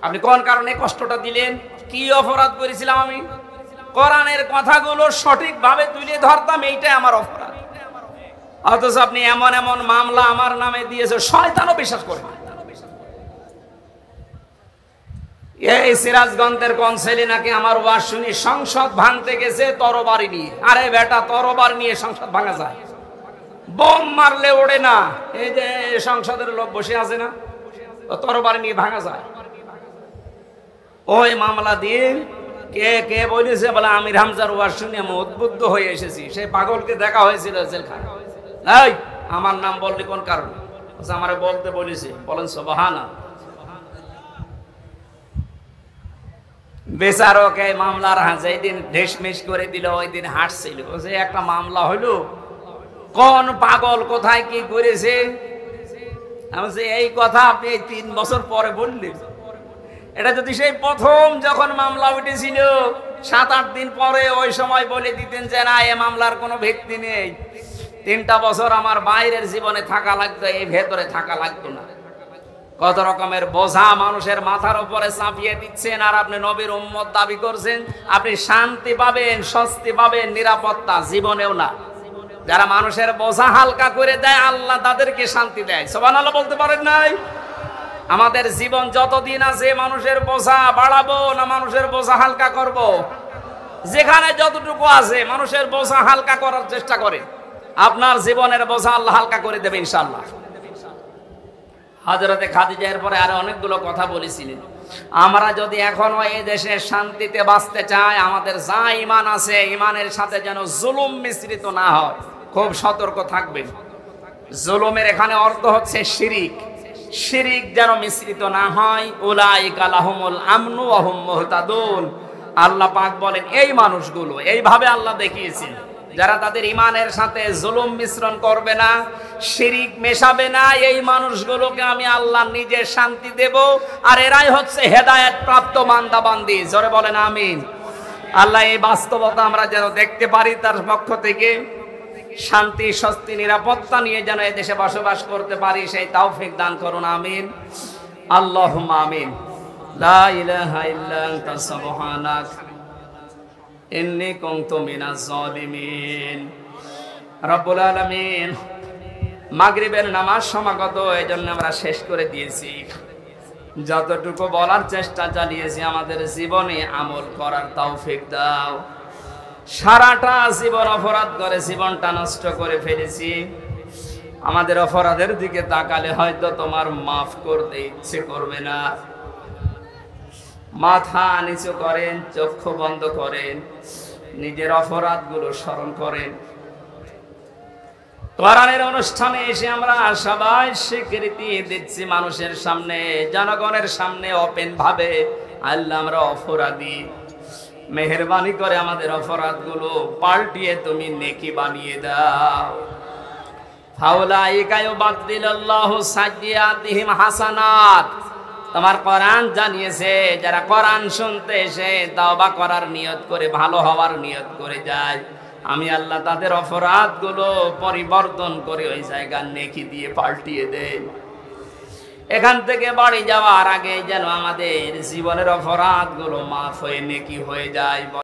আপনি কোন কারণে কষ্টটা দিলেন? কি অপরাধ করেছিলাম আমি? কোরআনের কথাগুলো সঠিকভাবে তুলে ধরতাম, এইটাই আমার অপরাধ। অথচ আপনি এমন এমন মামলা আমার নামে দিয়েছে, শয়তানও বিশ্বাস করে না। এই সিরাজগঞ্জের কোন ছেলে নাকি আমার ওয়াজ শুনি সংসদ ভাঙতে গেছে তরবারি নিয়ে। আরে বেটা, তরবারি নিয়ে সংসদ ভাঙা যায়? বোম মারলে ওড়ে না। এই যে সংসদের লোক বসে আছে না, তরবারি নিয়ে ভাঙা যায়? ওই মামলা দিয়ে কে কে বলেছে, বলে আমির হামজার ওয়াজ শুনে আমি উদ্বুদ্ধ হয়ে এসেছি। সেই পাগলকে দেখা হয়েছিল জেলখানা। এই আমার নাম বললি কোন কারণ? আমারে বলতে বলেছে। বলেন সুবহানাল্লাহ। বেচারকে মামলার যেদিন ঢেসমেশ করে দিল ওই দিন হাসছিল, যে একটা মামলা হইলো, কোন পাগল কোথায় কি করেছে। আমি এই কথা আপনি 3 বছর পরে বললেন। এটা যদি সেই প্রথম যখন মামলা উঠেছিল 7-8 দিন পরে ওই সময় বলে দিতেন যে না, এ মামলার কোনো ভিত্তি নেই, 3টা বছর আমার বাইরের জীবনে থাকা লাগতো, এই ভেতরে থাকা লাগতো না। কত রকমের বোঝা মানুষের মাথার উপরে চাপিয়ে দিচ্ছেন, আর আপনি নবীর উম্মত দাবি করছেন। আপনি শান্তি পাবেন, স্বস্তি পাবেন, নিরাপত্তা জীবনেও না। যারা মানুষের বোঝা হালকা করে দেয় আল্লাহ তাদেরকে শান্তি দেয়। সুবহানাল্লাহ বলতে পারেন নাই? আমাদের জীবন যতদিন আছে মানুষের বোঝা বাড়াবো না মানুষের বোঝা হালকা করব? যেখানে যতটুকু আছে মানুষের বোঝা হালকা করার চেষ্টা করে, আপনার জীবনের বোঝা আল্লাহ হালকা করে দেবে ইনশাআল্লাহ। হযরতে খাদিজা এর পরে আরো অনেকগুলো কথা বলেছিলেন। আমরা যদি এখনো এই দেশে শান্তিতে বাঁচতে চাই, আমাদের যা ঈমান আছে ঈমানের সাথে যেন জুলুম মিশ্রিত না হয়, খুব সতর্ক থাকবেন। জুলুমের এখানে অর্থ হচ্ছে শিরিক। শিরিক যেন মিশ্রিত না হয়। উলাইকা লাহুমুল আমনু ওয়া হুম মুহতাদুন। আল্লাহ পাক বলেন এই মানুষগুলো, এইভাবে আল্লাহ দেখিয়েছেন, যারা তাদের ঈমানের সাথে জুলুম মিশ্রণ করবে না, শিরিক মেশাবে না, এই মানুষগুলোকে আমি আল্লাহ নিজে শান্তি দেব। আর এরাই হচ্ছে হেদায়েত প্রাপ্ত বান্দা বান্দি। জোরে বলেন আমিন। আল্লাহ এই বাস্তবতা আমরা যেন দেখতে পারি, তার পক্ষ থেকে শান্তি, স্বস্তি, নিরাপত্তা নিয়ে যেন এই দেশে বসবাস করতে পারি, সেই তৌফিক দান করুন। আমিন, আল্লাহুম্মা আমিন। লা ইলাহা ইল্লা আনতা সুবহানাক ইন্নী কুনতু মিনাজ জালিমিন। রব্বুল আলামিন, মাগরিবের নামাজ সমাগত, এজন্য আমরা শেষ করে দিয়েছি। যতটুকু বলার চেষ্টা চালিয়েছি আমাদের জীবনে আমল করার তৌফিক দাও। সারাটা জীবন অপরাধ করে জীবনটা নষ্ট করে ফেলেছি। আমাদের অপরাধের দিকে তাকালে হয়তো তোমার মাফ করতে ইচ্ছে করবে না। মাথা নিচু করেন, চক্ষু বন্ধ করেন, নিজের অপরাধগুলো স্মরণ করেন। কোরআনের অনুষ্ঠানে এসে আমরা সবাই স্বীকৃতি দিচ্ছি মানুষের সামনে, জনগণের সামনে ওপেন ভাবে, আল্লাহ আমরা অপরাধী, মেহেরবানি করে আমাদের অপরাধগুলো পাল্টিয়ে তুমি নেকি বানিয়ে দাও। ফাউলাইকা ইউবাদদিলুল্লাহু সাইয়্যাতিহিম হাসানাত। তোমার কোরআন জানিয়েছে যারা কোরআন শুনতে এসে তওবা করার নিয়ত করে, ভালো হওয়ার নিয়ত করে যায়, আমি আল্লাহ তাদের অপরাধগুলো পরিবর্তন করে ওই জায়গা নেকি দিয়ে পাল্টিয়ে দেই। এখান থেকে বাড়ি যাওয়ার আগে যেন আমাদের জীবনের অপরাধগুলো মাফ হয়ে নেকি হয়ে যায়।